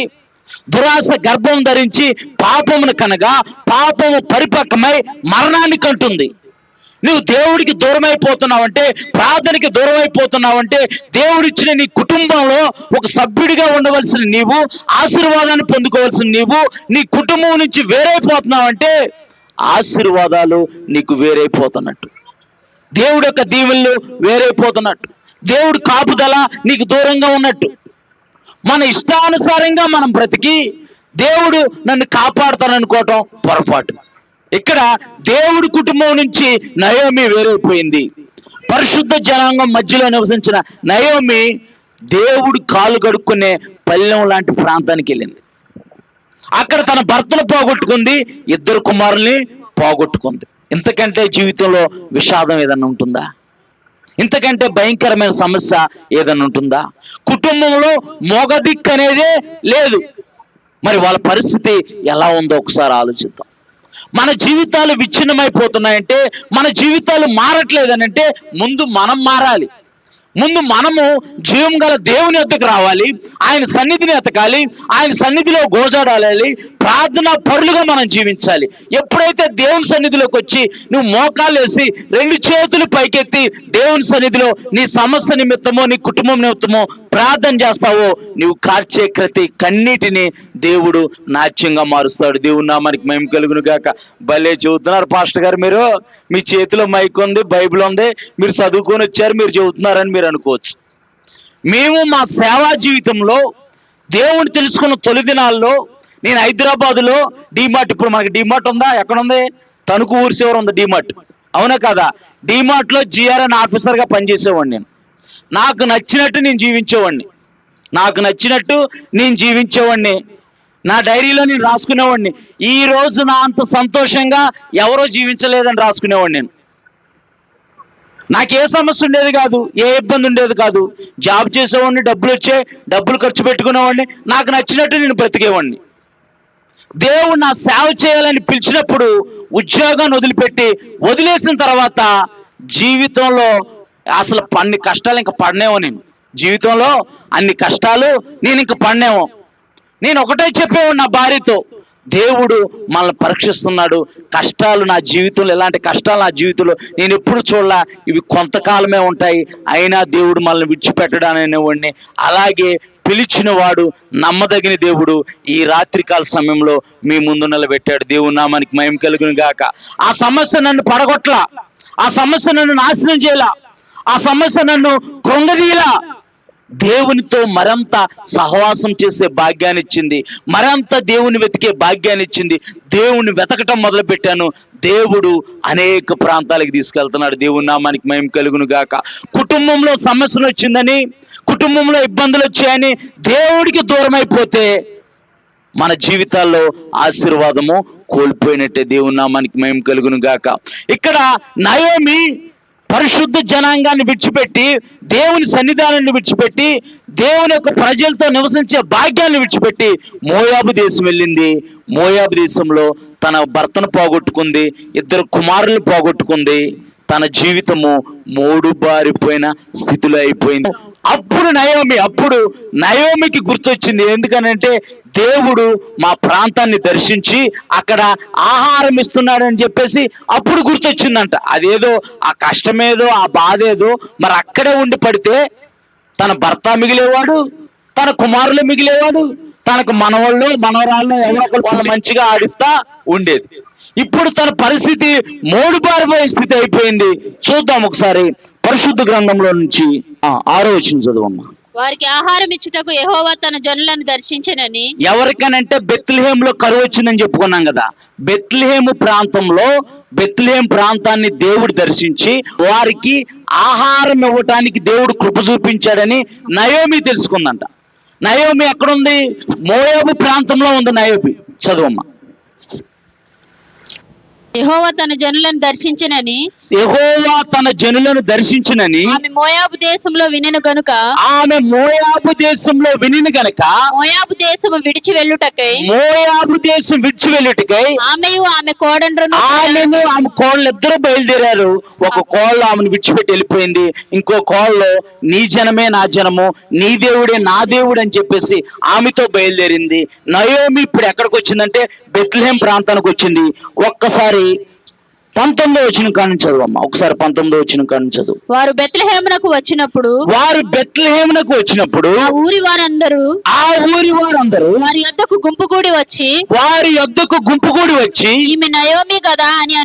దురాశ గర్భం ధరించి పాపమును కనగా పాపము పరిపక్వమై మరణాన్ని కంటుంది. నువ్వు దేవుడికి దూరం అయిపోతున్నావంటే, ప్రార్థనకి దూరం అయిపోతున్నావంటే, దేవుడిచ్చిన నీ కుటుంబంలో ఒక సభ్యుడిగా ఉండవలసిన నీవు, ఆశీర్వాదాన్ని పొందుకోవాల్సిన నీవు నీ కుటుంబం నుంచి వేరైపోతున్నావంటే ఆశీర్వాదాలు నీకు వేరైపోతున్నట్టు, దేవుడి యొక్క దీవెనలు వేరైపోతున్నట్టు, దేవుడు కాపుదల నీకు దూరంగా ఉన్నట్టు. మన ఇష్టానుసారంగా మనం బ్రతికి దేవుడు నన్ను కాపాడుతాననుకోవటం పొరపాటు. ఇక్కడ దేవుడి కుటుంబం నుంచి నయోమి వేరైపోయింది. పరిశుద్ధ జనాంగం మధ్యలో నివసించిన నయోమి దేవుడు కాలు కడుక్కునే పల్లెం లాంటి ప్రాంతానికి వెళ్ళింది. అక్కడ తన భర్తను పోగొట్టుకుంది, ఇద్దరు కుమారుల్ని పోగొట్టుకుంది. ఇంతకంటే జీవితంలో విషాదం ఏదన్నా ఉంటుందా? ఇంతకంటే భయంకరమైన సమస్య ఏదన్నా ఉంటుందా? కుటుంబంలో మోగదిక్కు అనేదే లేదు. మరి వాళ్ళ పరిస్థితి ఎలా ఉందో ఒకసారి ఆలోచిద్దాం. మన జీవితాలు విచ్ఛిన్నమైపోతున్నాయంటే, మన జీవితాలు మారట్లేదనంటే ముందు మనం మారాలి. ముందు మనము జీవం గల దేవుని ఎద్దకు రావాలి, ఆయన సన్నిధిని ఎతకాలి, ఆయన సన్నిధిలో గోజాడాలి, ప్రార్థనా పరులుగా మనం జీవించాలి. ఎప్పుడైతే దేవుని సన్నిధిలోకి వచ్చి నువ్వు మోకాలు వేసి 2 చేతులు పైకెత్తి దేవుని సన్నిధిలో నీ సమస్య నిమిత్తమో నీ కుటుంబం నిమిత్తమో ప్రార్థన చేస్తావో, నువ్వు కార్చే ప్రతి కన్నీటిని దేవుడు నాట్యంగా మారుస్తాడు. దేవుని నామానికి మహిమ కలుగును గాక. భలే చెబుతున్నారు పాస్టర్ గారు, మీరు మీ చేతిలో మైక్ ఉంది, బైబిల్ ఉంది, మీరు చదువుకొని వచ్చారు, మీరు చెబుతున్నారని మీరు అనుకోవచ్చు. మేము మా సేవా జీవితంలో దేవుని తెలుసుకున్న తొలి దినాల్లో నేను హైదరాబాదులో డిమార్ట్, ఇప్పుడు మనకి డిమార్ట్ ఉందా? ఎక్కడుంది? తణుకు ఊరి చివర ఉంది డిమార్ట్, అవునా కదా? డిమార్ట్లో జిఆర్ఎన్ ఆఫీసర్గా పనిచేసేవాడిని. నాకు నచ్చినట్టు నేను జీవించేవాడిని. నా డైరీలో నేను రాసుకునేవాడిని, ఈ రోజు నా అంత సంతోషంగా ఎవరో జీవించలేదని రాసుకునేవాడిని. నేను నాకే సమస్య ఉండేది కాదు, ఏ ఇబ్బంది ఉండేది కాదు. జాబ్ చేసేవాడిని, డబ్బులు వచ్చే, డబ్బులు ఖర్చు పెట్టుకునేవాడిని, నాకు నచ్చినట్టు నేను బ్రతికేవాడిని. దేవుడు నా సేవ చేయాలని పిలిచినప్పుడు ఉద్యోగాన్ని వదిలేసిన తర్వాత జీవితంలో అసలు అన్ని కష్టాలు ఇంకా పడనేమో. జీవితంలో అన్ని కష్టాలు నేను ఇంకా పడనేమో. నేను ఒకటే చెప్పేవాడు నా భార్యతో, దేవుడు మనల్ని పరీక్షిస్తున్నాడు. కష్టాలు నా జీవితంలో, ఎలాంటి కష్టాలు నా జీవితంలో నేను ఎప్పుడు చూడలా, ఇవి కొంతకాలమే ఉంటాయి, అయినా దేవుడు మనల్ని విడిచిపెట్టడాని అనేవాడిని. అలాగే పిలిచిన వాడు నమ్మదగిన దేవుడు ఈ రాత్రికాల సమయంలో మీ ముందు నిలబెట్టాడు. దేవుని నామానికి మహిమ కలుగును గాక. ఆ సమస్య నన్ను పడగొట్టలా, ఆ సమస్య నన్ను నాశనం చేయలా, ఆ సమస్య నన్ను కృంగదీయలా. దేవునితో మరంత సహవాసం చేసే భాగ్యాన్ని ఇచ్చింది, మరంత దేవుని వెతికే భాగ్యాన్ని ఇచ్చింది. దేవుని వెతకటం మొదలు పెట్టాను. దేవుడు అనేక ప్రాంతాలకు తీసుకెళ్తున్నాడు. దేవుని నామానికి మహిమ కలుగును గాక. కుటుంబంలో సమస్యలు వచ్చిందని, కుటుంబంలో ఇబ్బందులు వచ్చాయని దేవుడికి దూరం అయిపోతే మన జీవితాల్లో ఆశీర్వాదము కోల్పోయినట్టే. దేవుని నామానికి మహిమ కలుగును గాక. ఇక్కడ నయోమి పరిశుద్ధ జనాంగాన్ని విడిచిపెట్టి, దేవుని సన్నిధానాన్ని విడిచిపెట్టి, దేవుని యొక్క ప్రజలతో నివసించే భాగ్యాన్ని విడిచిపెట్టి మోయాబు దేశం వెళ్ళింది. మోయాబు దేశంలో తన భర్తను పోగొట్టుకుంది, 2 కుమారులను పోగొట్టుకుంది. తన జీవితము మోడుబారిపోయిన స్థితిలో అయిపోయింది. అప్పుడు నయోమికి గుర్తొచ్చింది. ఎందుకనంటే దేవుడు మా ప్రాంతాన్ని దర్శించి అక్కడ ఆహారం ఇస్తున్నాడని చెప్పేసి అప్పుడు గుర్తొచ్చిందంట. అదేదో ఆ కష్టమేదో ఆ బాధ ఏదో మరి అక్కడే ఉండి పడితే తన భర్త మిగిలేవాడు, తన కుమారులు మిగిలేవాడు, తనకు మనవాళ్ళు మనవరాళ్ళు ఎవరొకరు వాళ్ళు మంచిగా ఆడిస్తా ఉండేది. ఇప్పుడు తన పరిస్థితి మోడుబారిపోయే స్థితి అయిపోయింది. చూద్దాం ఒకసారి పరిశుద్ధ గ్రంథంలో నుంచి 6వ వచనం చదవమ్మా. వారికి ఆహారం ఇచ్చుటకు యెహోవా తన జనులను దర్శించెనని. ఎవరికనంటే బెత్లెహేంలో కరువు వచ్చిందని చెప్పుకున్నాం కదా. బెత్లెహేం ప్రాంతాన్ని దేవుడు దర్శించి వారికి ఆహారం ఇవ్వటానికి దేవుడు కృప చూపించాడని నయోమి తెలుసుకుందంట. నయోమి ఎక్కడుంది? మోయాబు ప్రాంతంలో ఉంది నయోమి. చదవమ్మా. యెహోవా తన జనులను దర్శించినని ఆమె మోయాబు దేశంలో వినెను గనుక మోయాబు దేశము విడిచి వెళ్ళుటకై ఆమెయు ఆమె కోడళ్ళు ఇద్దరు బయలుదేరారు. ఒక కోళ్ళు ఆమెను విడిచిపెట్టి వెళ్ళిపోయింది, ఇంకో కోళ్ళు నీ జనమే నా జనము, నీ దేవుడే నా దేవుడు అని చెప్పేసి ఆమెతో బయలుదేరింది. నయోమి ఇప్పుడు ఎక్కడికి వచ్చిందంటే బెత్లెహేం ప్రాంతానికి వచ్చింది. ఒక్కసారి 19వ వచనం కాని చదువమ్మా. ఒకసారి 19వ వచనం కాని చదువు. వారు బెత్లెహేమునకు వచ్చినప్పుడు ఆ ఊరి వారందరూ వారి యొద్దకు గుంపుగూడి వచ్చి ఈమె నయోమి కదా అని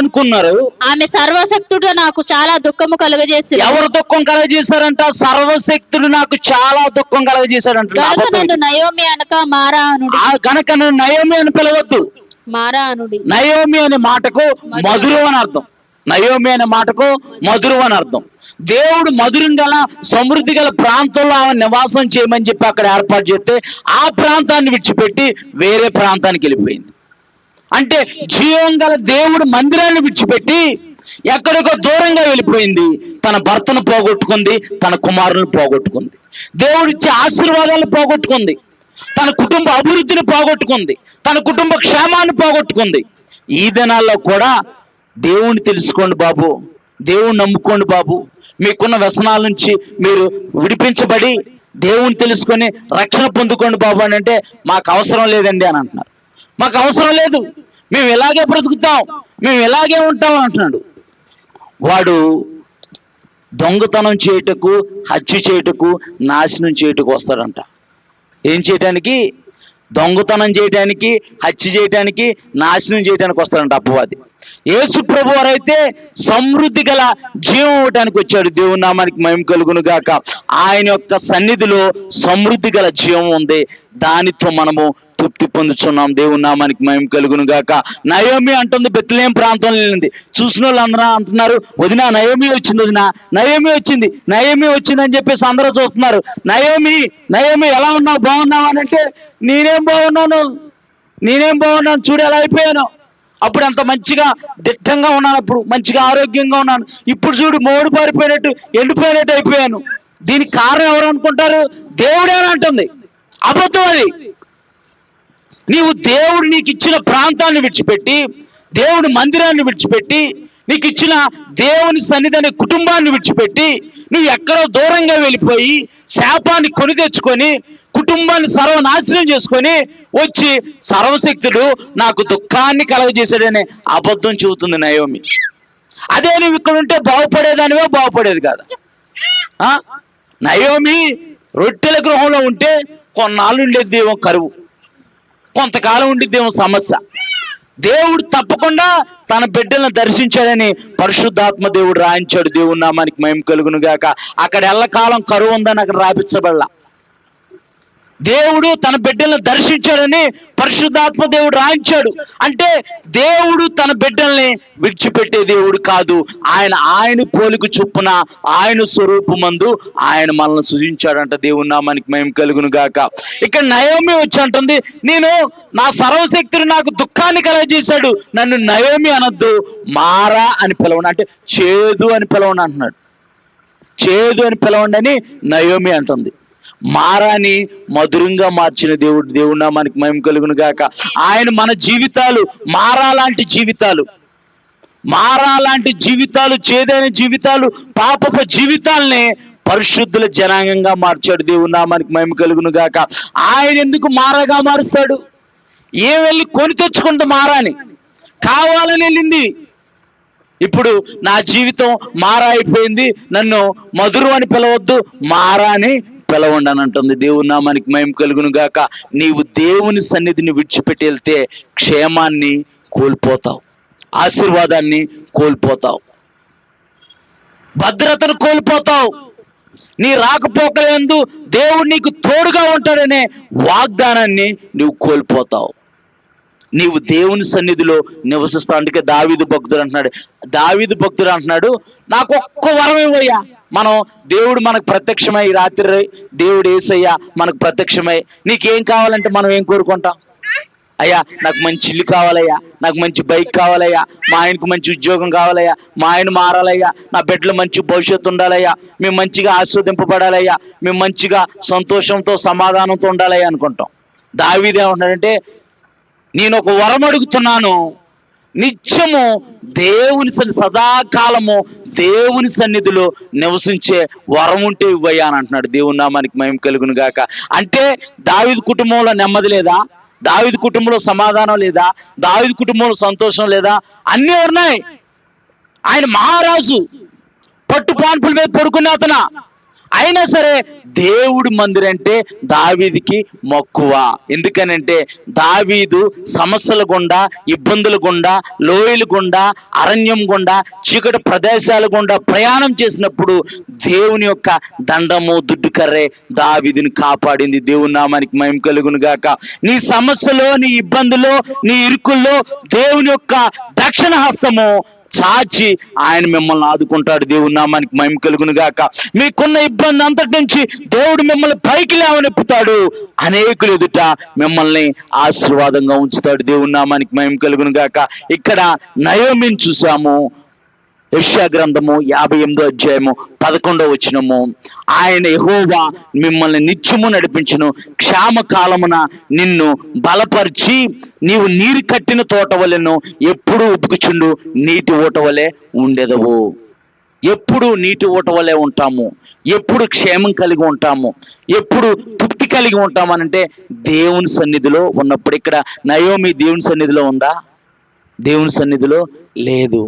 అనుకున్నారు. ఆమె సర్వశక్తుడు నాకు చాలా దుఃఖము కలుగజేసి. ఎవరు దుఃఖం కలుగజేశారంట? సర్వశక్తుడు నాకు చాలా దుఃఖం కలుగజేశాడంట. నయోమి అనక మారా అనుడి. కనుక నయోమి అని పిలవద్దు, మారా అనుడి. నయోమి అనే మాటకు మధురం అని అర్థం. నయోమి అనే మాటకు మధురం అని అర్థం. దేవుడు మధురం గల సమృద్ధి గల ప్రాంతంలో ఆమె నివాసం చేయమని చెప్పి అక్కడ ఏర్పాటు చేస్తే ఆ ప్రాంతాన్ని విడిచిపెట్టి వేరే ప్రాంతానికి వెళ్ళిపోయింది. అంటే జీవం గల దేవుడు మందిరాన్ని విడిచిపెట్టి ఎక్కడికో దూరంగా వెళ్ళిపోయింది. తన భర్తను పోగొట్టుకుంది, తన కుమారులను పోగొట్టుకుంది, దేవుడిచ్చే ఆశీర్వాదాలను పోగొట్టుకుంది, తన కుటుంబ అభివృద్ధిని పోగొట్టుకుంది, తన కుటుంబ క్షేమాన్ని పోగొట్టుకుంది. ఈ దినాల్లో కూడా దేవుణ్ణి తెలుసుకోండి బాబు, దేవుణ్ణి నమ్ముకోండి బాబు. మీకున్న వ్యసనాల నుంచి మీరు విడిపించబడి దేవుని తెలుసుకొని రక్షణ పొందుకోండి బాబు అని అంటే మాకు అవసరం లేదండి అని అంటున్నారు. మాకు అవసరం లేదు, మేము ఇలాగే బ్రతుకుతాం, మేము ఇలాగే ఉంటాం అంటున్నాడు. వాడు దొంగతనం చేయుటకు, హత్య చేయుటకు, నాశనం చేయుటకు వస్తాడంట. ఏం చేయటానికి? దొంగతనం చేయటానికి, హత్య చేయటానికి, నాశనం చేయడానికి వస్తాడంట అపవాది. యేసు ప్రభు వారైతే సమృద్ధి గల జీవం ఇవ్వడానికి వచ్చాడు. దేవుని నామానికి మహిమ కలుగును గాక. ఆయన యొక్క సన్నిధిలో సమృద్ధి గల జీవం ఉంది, దానితో మనము తృప్తి పొందుతున్నాం. దేవుని నామానికి మహిమ కలుగును గాక. నయోమి అంటుంది, బెత్లెహేం ప్రాంతంలో వెళ్ళింది. చూసిన వాళ్ళు అందరూ అంటున్నారు, వదిన నయోమి వచ్చింది, వదిన నయోమి వచ్చింది, నయోమి వచ్చింది అని చెప్పేసి అందరూ చూస్తున్నారు. నయోమి నయోమి ఎలా ఉన్నావు, బాగున్నావు అని అంటే, నేనేం బాగున్నాను చూడు ఎలా అయిపోయాను. అప్పుడు అంత మంచిగా దిట్టంగా ఉన్నాను, అప్పుడు మంచిగా ఆరోగ్యంగా ఉన్నాను, ఇప్పుడు చూడు మోడు పారిపోయినట్టు ఎండిపోయినట్టు అయిపోయాను. దీనికి కారణం ఎవరు అనుకుంటారు? దేవుడే అని అంటుంది. అబద్ధం అది. నీవు దేవుడు నీకు ఇచ్చిన ప్రాంతాన్ని విడిచిపెట్టి, దేవుడి మందిరాన్ని విడిచిపెట్టి, నీకు ఇచ్చిన దేవుని సన్నిధి అనే కుటుంబాన్ని విడిచిపెట్టి, నువ్వు ఎక్కడో దూరంగా వెళ్ళిపోయి శాపాన్ని కొని తెచ్చుకొని కుటుంబాన్ని సర్వనాశనం చేసుకొని వచ్చి సర్వశక్తుడు నాకు దుఃఖాన్ని కలగజేశాడనే అబద్ధం చెబుతుంది నయోమి. అదే నువ్వు ఇక్కడ ఉంటే బాగుపడేదానివే, బాగుపడేది కాదు. నయోమి రొట్టెల గృహంలో ఉంటే కొన్నాళ్ళు ఉండేదేమో కరువు, కొంతకాలం ఉండిద్దేమో సమస్య. దేవుడు తప్పకుండా తన బిడ్డలను దర్శించాడని పరిశుద్ధాత్మ దేవుడు రాయించాడు. దేవుని నామానికి మహిమ కలుగును గాక. అక్కడ ఎల్లకాలం కరువు ఉందని అక్కడ రాపించబడలా. దేవుడు తన బిడ్డలను దర్శించాడని పరిశుద్ధాత్మ దేవుడు రాయించాడు. అంటే దేవుడు తన బిడ్డల్ని విడిచిపెట్టే దేవుడు కాదు. ఆయన పోలిక చొప్పున, ఆయన స్వరూపమందు ఆయన మనల్ని సృజించాడంట. దేవుని నామానికి మహిమ కలుగును గాక. ఇక్కడ నయోమి వచ్చి అంటుంది, నేను నా సర్వశక్తుడు నాకు దుఃఖాన్ని కలగజేశాడు, నన్ను నయోమి అనొద్దు, మారా అని పిలవండి, అంటే చేదు అని పిలవండి అంటున్నాడు. చేదు అని పిలవండి అని నయోమి అంటుంది. మారాని మధురంగా మార్చిన దేవుడు. దేవుడి నామానికి మహిమ కలుగును గాక. ఆయన మన జీవితాలు మారా లాంటి జీవితాలు, చేదైన జీవితాలు, పాపపు జీవితాలనే పరిశుద్ధుల జనాంగంగా మార్చాడు. దేవుడి నామానికి మహిమ కలుగును గాక. ఆయన ఎందుకు మారాగా మారుస్తాడు? ఏం వెళ్ళి కొని తెచ్చుకుంటా మారాని, కావాలని వెళ్ళింది. ఇప్పుడు నా జీవితం మారా అయిపోయింది, నన్ను మధురు అని పిలవద్దు, మారా అని పిలవండి అని అంటుంది. దేవుని నామానికి మహిమ కలుగును గాక. నీవు దేవుని సన్నిధిని విడిచిపెట్టి వెళ్తే క్షేమాన్ని కోల్పోతావు, ఆశీర్వాదాన్ని కోల్పోతావు, భద్రతను కోల్పోతావు. నీ రాకపోకలందు దేవుడు నీకు తోడుగా ఉంటాడనే వాగ్దానాన్ని నువ్వు కోల్పోతావు. నీవు దేవుని సన్నిధిలో నివసిస్తావు. అందుకే దావీదు భక్తుడు అంటున్నాడు, నాకు ఒక్క వరం ఇవ్వయ్యా. మనం దేవుడు మనకు ప్రత్యక్షమై, రాత్రి దేవుడు యేసయ్య మనకు ప్రత్యక్షమై, నీకేం కావాలంటే మనం ఏం కోరుకుంటాం? అయ్యా నాకు మంచి ఇల్లు కావాలయ్యా, నాకు మంచి బైక్ కావాలయ్యా, మా ఆయనకు మంచి ఉద్యోగం కావాలయ్యా, మా ఆయన మారాలయ్యా, నా బిడ్డలు మంచి భవిష్యత్తు ఉండాలయ్యా, మేము మంచిగా ఆస్వాదింపబడాలయ్యా, మేము మంచిగా సంతోషంతో సమాధానంతో ఉండాలయ్యా అనుకుంటాం. దావీదు ఏమంటున్నాడంటే, నేను ఒక వరం అడుగుతున్నాను, నిత్యము దేవుని సదాకాలము దేవుని సన్నిధిలో నివసించే వరం ఉంటే ఇవ్వయ్యా అని అంటున్నాడు. దేవుని నామానికి మహిమ కలుగును గాక. అంటే దావీదు కుటుంబంలో నెమ్మది లేదా? దావీదు కుటుంబంలో సమాధానం లేదా? దావీదు కుటుంబంలో సంతోషం లేదా? అన్నీ ఉన్నాయి. ఆయన మహారాజు, పట్టుపాన్పుల మీద పడుకునే అతను. అయినా సరే దేవుడి మందిరం అంటే దావీదుకి మక్కువ. ఎందుకనంటే దావీదు సమస్యల గుండా, ఇబ్బందుల గుండా, లోయల గుండా, అరణ్యం గుండా, చీకటి ప్రదేశాల గుండా ప్రయాణం చేసినప్పుడు దేవుని యొక్క దండము, దుడ్డు కర్రే దావీదుని కాపాడింది. దేవుని నామానికి మహిమ కలుగును గాక. నీ సమస్యలో, నీ ఇబ్బందులో, నీ ఇరుకుల్లో దేవుని యొక్క దక్షిణ హస్తము చాచి ఆయన మిమ్మల్ని ఆదుకుంటాడు. దేవుని నామానికి మహిమ కలుగును గాక. మీకున్న ఇబ్బంది అంతటి నుంచి దేవుడు మిమ్మల్ని పైకి లేవనెప్పుతాడు, అనేకులు ఎదుట మిమ్మల్ని ఆశీర్వాదంగా ఉంచుతాడు. దేవుని నామానికి మహిమ కలుగును గాక. ఇక్కడ నయోమిని చూసాము. యెషయా గ్రంథము 58వ అధ్యాయము 11వ వచనము, ఆయన యెహోవా మిమ్మల్ని నిత్యము నడిపించును, క్షామ కాలమున నిన్ను బలపరిచి నీవు నీరు కట్టిన తోట వలెను ఎప్పుడూ ఉబుకుచుండు నీటి ఊట వలె ఉండెదవు. ఎప్పుడు నీటి ఊట వలె ఉంటాము, ఎప్పుడు క్షేమం కలిగి ఉంటాము, ఎప్పుడు తృప్తి కలిగి ఉంటాము అని అంటే దేవుని సన్నిధిలో ఉన్నప్పుడు. ఇక్కడ నయోమి దేవుని సన్నిధిలో ఉందా? దేవుని సన్నిధిలో లేదు.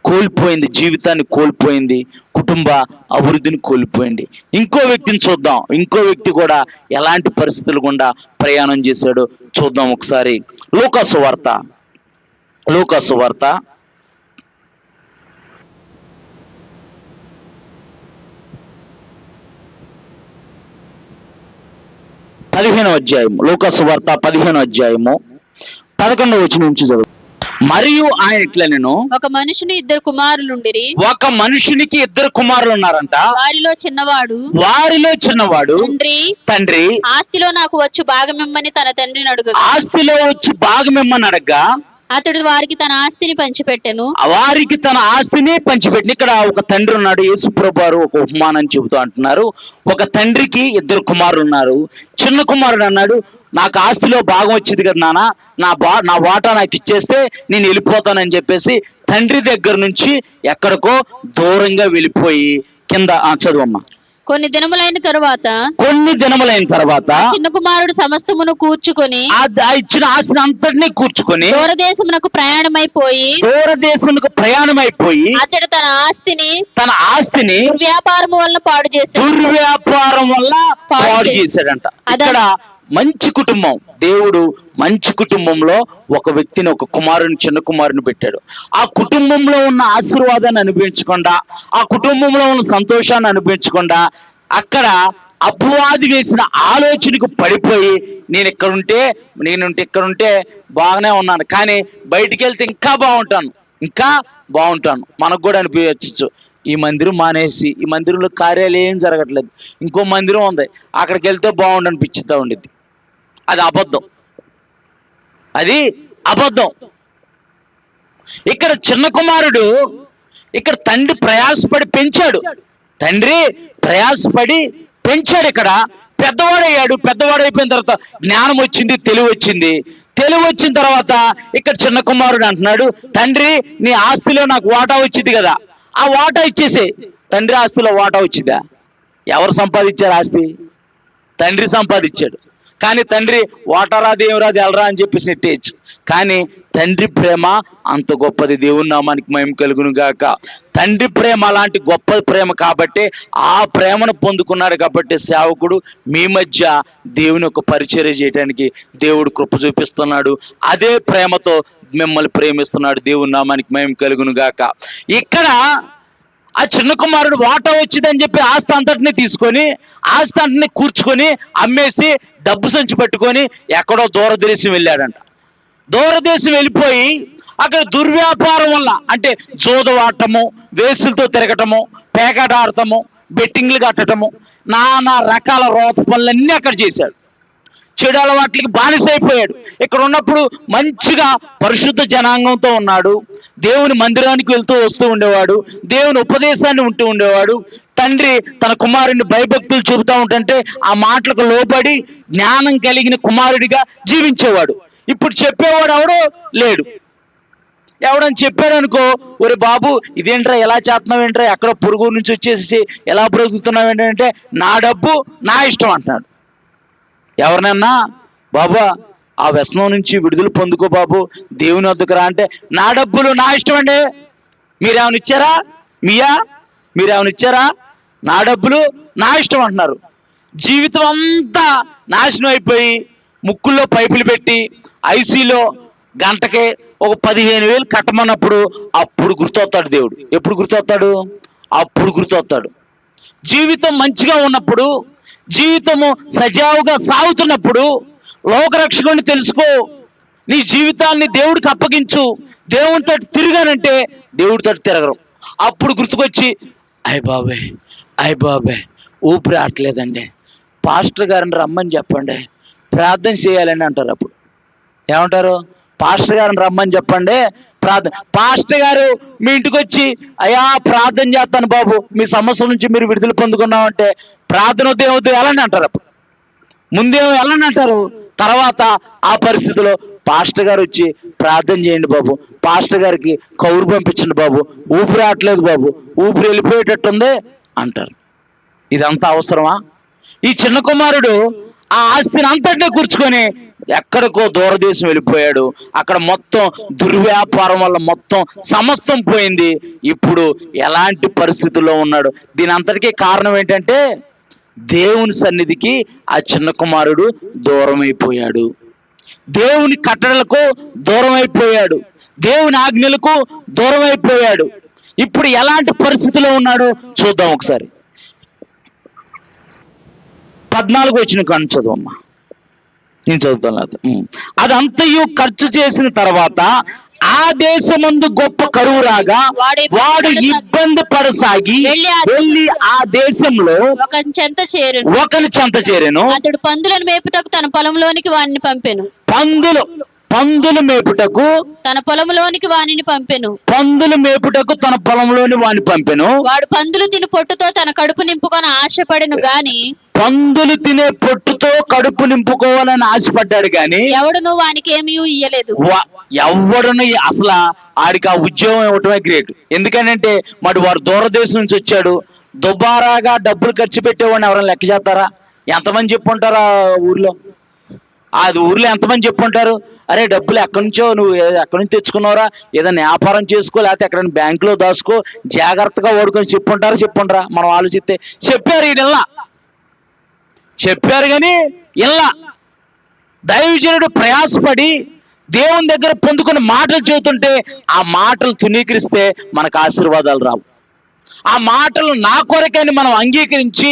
కోల్పోయింది, జీవితాన్ని కోల్పోయింది, కుటుంబ అభివృద్ధిని కోల్పోయింది. ఇంకో వ్యక్తిని చూద్దాం. ఇంకో వ్యక్తి కూడా ఎలాంటి పరిస్థితులు గుండా ప్రయాణం చేశాడో చూద్దాం ఒకసారి. లూకాసు వార్త 15వ అధ్యాయం, లూకాసు వార్త 15వ అధ్యాయము 11వ వచనం నుంచి చదువు. మరియు ఆయన ఇట్లనెను, ఒక మనుషుని ఇద్దరు కుమారులుండిరి. ఒక మనుషునికి ఇద్దరు కుమారులు ఉన్నారంట. వారిలో చిన్నవాడు తండ్రి ఆస్తిలో నాకు వచ్చు భాగమిమ్మని తన తండ్రిని అడగ్గా అతడు వారికి తన ఆస్తిని పంచిపెట్టెను. ఇక్కడ ఒక తండ్రి ఉన్నాడు. యేసుప్రభు వారు ఒక ఉపమానం చెబుతూ అంటున్నారు, ఒక తండ్రికి ఇద్దరు కుమారులు ఉన్నారు. చిన్న కుమారుడు అన్నాడు, నాకు ఆస్తిలో భాగం వచ్చింది కదా నాన్న, నా వాటా నాకు ఇచ్చేస్తే నేను వెళ్ళిపోతానని చెప్పేసి తండ్రి దగ్గర నుంచి ఎక్కడికో దూరంగా వెళ్ళిపోయి కింద చదువమ్మా. కొన్ని దినములైన తరువాత చిన్న కుమారుడు సమస్తమును కూర్చుకొని ఇచ్చిన ఆస్తిని అంతటినీ కూర్చుకొని దూరదేశమునకు ప్రయాణమైపోయి అతడు తన ఆస్తిని దుర్వ్యాపారం వల్ల పాడు చేశాడంట. ఇక్కడ మంచి కుటుంబం, దేవుడు మంచి కుటుంబంలో ఒక వ్యక్తిని, ఒక కుమారుని, చిన్న కుమారుని పెట్టాడు. ఆ కుటుంబంలో ఉన్న ఆశీర్వాదాన్ని అనుభవించకుండా, ఆ కుటుంబంలో ఉన్న సంతోషాన్ని అనుభవించకుండా, అక్కడ అపవాది వేసిన ఆలోచనకు పడిపోయి నేను ఇక్కడుంటే బాగానే ఉన్నాను, కానీ బయటికి వెళ్తే ఇంకా బాగుంటాను మనకు కూడా అనిపించచ్చు. ఈ మందిరం మానేసి, ఈ మందిరంలో కార్యాలు ఏం జరగట్లేదు, ఇంకో మందిరం ఉంది, అక్కడికి వెళ్తే బాగుండు అనిపించుతూ ఉండేది. అది అబద్ధం. ఇక్కడ చిన్న కుమారుడు, ఇక్కడ తండ్రి ప్రయాసపడి పెంచాడు. ఇక్కడ పెద్దవాడైపోయిన తర్వాత జ్ఞానం వచ్చింది, తెలివి వచ్చిన తర్వాత ఇక్కడ చిన్న కుమారుడు అంటున్నాడు, తండ్రి నీ ఆస్తిలో నాకు వాటా వచ్చింది కదా, ఆ వాటా ఇచ్చేసే. తండ్రి ఆస్తిలో వాటా వచ్చిందా? ఎవరు సంపాదించారు ఆస్తి? తండ్రి సంపాదించాడు. కానీ తండ్రి వాటా రాదు, ఏం రాదు, ఎలరా అని చెప్పేసి నెట్టేయచ్చు. కానీ తండ్రి ప్రేమ అంత గొప్పది. దేవుని నామానికి మహిమ కలుగును గాక. తండ్రి ప్రేమ అలాంటి గొప్ప ప్రేమ కాబట్టి, ఆ ప్రేమను పొందుకున్నాడు కాబట్టి సేవకుడు మీ మధ్య దేవుని యొక్క పరిచర్య చేయడానికి దేవుడు కృప చూపిస్తున్నాడు. అదే ప్రేమతో మిమ్మల్ని ప్రేమిస్తున్నాడు. దేవుని నామానికి మహిమ కలుగును గాక. ఇక్కడ ఆ చిన్న కుమారుడు వాటా వచ్చిందని చెప్పి ఆస్తి అంతటిని తీసుకొని, ఆస్తి అంతటిని కూర్చుకొని అమ్మేసి డబ్బు సంచి పట్టుకొని ఎక్కడో దూరదేశం వెళ్ళాడంట. దూరదేశం వెళ్ళిపోయి అక్కడ దుర్వ్యాపారం వల్ల, అంటే జోదవాటము, వేసులతో తిరగటము, పేకాట ఆడటము, బెట్టింగ్లు కట్టడము, నానా రకాల రోత పనులన్నీ అక్కడ చేశాడు. చెడు అలవాట్లకి బానిసైపోయాడు. ఇక్కడ ఉన్నప్పుడు మంచిగా పరిశుద్ధ జనాంగంతో ఉన్నాడు. దేవుని మందిరానికి వెళ్తూ వస్తూ ఉండేవాడు. దేవుని ఉపదేశాన్ని ఉంటూ ఉండేవాడు. తండ్రి తన కుమారుడిని భయభక్తులు చూపుతూ ఉంటుంటే ఆ మాటలకు లోబడి జ్ఞానం కలిగిన కుమారుడిగా జీవించేవాడు. ఇప్పుడు చెప్పేవాడు ఎవడో లేడు. ఎవడని చెప్పాడు అనుకో, ఒరే బాబు ఇదేంట్రా, ఎలా చేస్తున్నావు ఏంట్రా, ఎక్కడో పొరుగు నుంచి వచ్చేసి ఎలా బ్రతుకుతున్నావు ఏంటంటే, నా డబ్బు నా ఇష్టం అంటున్నాడు. ఎవరినన్నా బాబా ఆ వ్యసనం నుంచి విడుదల పొందుకో బాబు, దేవుని వద్దకు రా అంటే, నా డబ్బులు నా ఇష్టం అండి, మీరేమైనా ఇచ్చారా, నా డబ్బులు నా ఇష్టం అంటున్నారు. జీవితం అంతా నాశనం అయిపోయి ముక్కుల్లో పైపులు పెట్టి ఐసీలో గంటకే ఒక 15,000 కట్టమన్నప్పుడు అప్పుడు గుర్తొస్తాడు దేవుడు. ఎప్పుడు గుర్తొస్తాడు? అప్పుడు గుర్తొస్తాడు. జీవితం మంచిగా ఉన్నప్పుడు, జీవితము సజావుగా సాగుతున్నప్పుడు లోకరక్షకుడిని తెలుసుకో, నీ జీవితాన్ని దేవుడికి అప్పగించు. దేవునితో తిరిగానంటే దేవుడితో తిరగరు. అప్పుడు గుర్తుకొచ్చి అయ్య బాబాయ్ ఊపిరి ఆటలేదండి, పాస్టర్ గారిని రమ్మని చెప్పండి, ప్రార్థన చేయాలని అంటారు. అప్పుడు ఏమంటారు? పాస్టర్ గారిని రమ్మని చెప్పండి, పాస్టర్ గారు మీ ఇంటికి వచ్చి అయ్యా ప్రార్థన చేస్తాను బాబు, మీ సమస్యల నుంచి మీరు విడుదల పొందుకున్నామంటే ప్రార్థన వద్దు వెళ్ళండి అంటారు. అప్పుడు ముందేమో వెళ్ళండి అంటారు, తర్వాత ఆ పరిస్థితిలో పాస్టర్ గారు వచ్చి ప్రార్థన చేయండి బాబు, పాస్టర్ గారికి కౌరు పంపించండి బాబు, ఊపిరి రావట్లేదు బాబు, ఊపిరి వెళ్ళిపోయేటట్టుంది అంటారు. ఇదంతా అవసరమా? ఈ చిన్న కుమారుడు ఆ ఆస్తిని అంతటినీ కూర్చుకొని ఎక్కడికో దూరదేశం వెళ్ళిపోయాడు. అక్కడ మొత్తం దుర్వ్యాపారం వల్ల మొత్తం సమస్తం పోయింది. ఇప్పుడు ఎలాంటి పరిస్థితుల్లో ఉన్నాడు? దీని అంతటికీ కారణం ఏంటంటే దేవుని సన్నిధికి ఆ చిన్న కుమారుడు దూరం అయిపోయాడు. దేవుని కట్టడలకు దూరం అయిపోయాడు. దేవుని ఆజ్ఞలకు దూరం అయిపోయాడు. ఇప్పుడు ఎలాంటి పరిస్థితిలో ఉన్నాడు చూద్దాం ఒకసారి. 14 వచ్చిన కాను చదువమ్మా. నేను చదువుతాను లేదు. అదంతయు ఖర్చు చేసిన తర్వాత ఆ దేశమందు గొప్ప కరువు రాగా వాడు ఇబ్బంది పడసాగి వెళ్ళి ఆ దేశంలో ఒకని చెంత చేరెను. అతడు పందులను మేపుటకు తన పొలంలోనికి వానిని పంపెను. పందులు మేపుటకు తన పొలంలోనికి వానిని పంపెను. పందులు మేపుటకు తన పొలంలోని వాని పంపెను. వాడు పందులు తిని పొట్టుతో తన కడుపు నింపుకొని ఆశపడెను గాని, పందులు తినే పొట్టుతో కడుపు నింపుకోవాలని ఆశపడ్డాడు గాని ఎవడును వానికి ఏమీ ఇయ్యలేదు. ఎవడును అసలు ఆడికి ఆ ఉద్యోగం ఇవ్వటమే గ్రేట్. ఎందుకంటే మరి వాడు దూరదేశం నుంచి వచ్చాడు. దుబారాగా డబ్బులు ఖర్చు పెట్టేవాడిని ఎవరైనా లెక్క చేస్తారా? ఎంతమంది చెప్పుంటారా ఊర్లో? అది ఊర్లో ఎంతమంది చెప్పుంటారు, అరే డబ్బులు ఎక్కడి నుంచో నువ్వు ఎక్కడి నుంచి తెచ్చుకున్నావురా, ఏదైనా వ్యాపారం చేసుకో, లేకపోతే ఎక్కడైనా బ్యాంకులో దాచుకో, జాగ్రత్తగా ఓడుకొని చెప్పుంటారా? మనం ఆలోచిస్తే చెప్పారు. ఈ నెల చెప్పారు కానీ ఇలా దైవజనుడు ప్రయాసపడి దేవుని దగ్గర పొందుకున్న మాటలు చెబుతుంటే ఆ మాటలు తునీకరిస్తే మనకు ఆశీర్వాదాలు రావు. ఆ మాటలు నా కొరకని మనం అంగీకరించి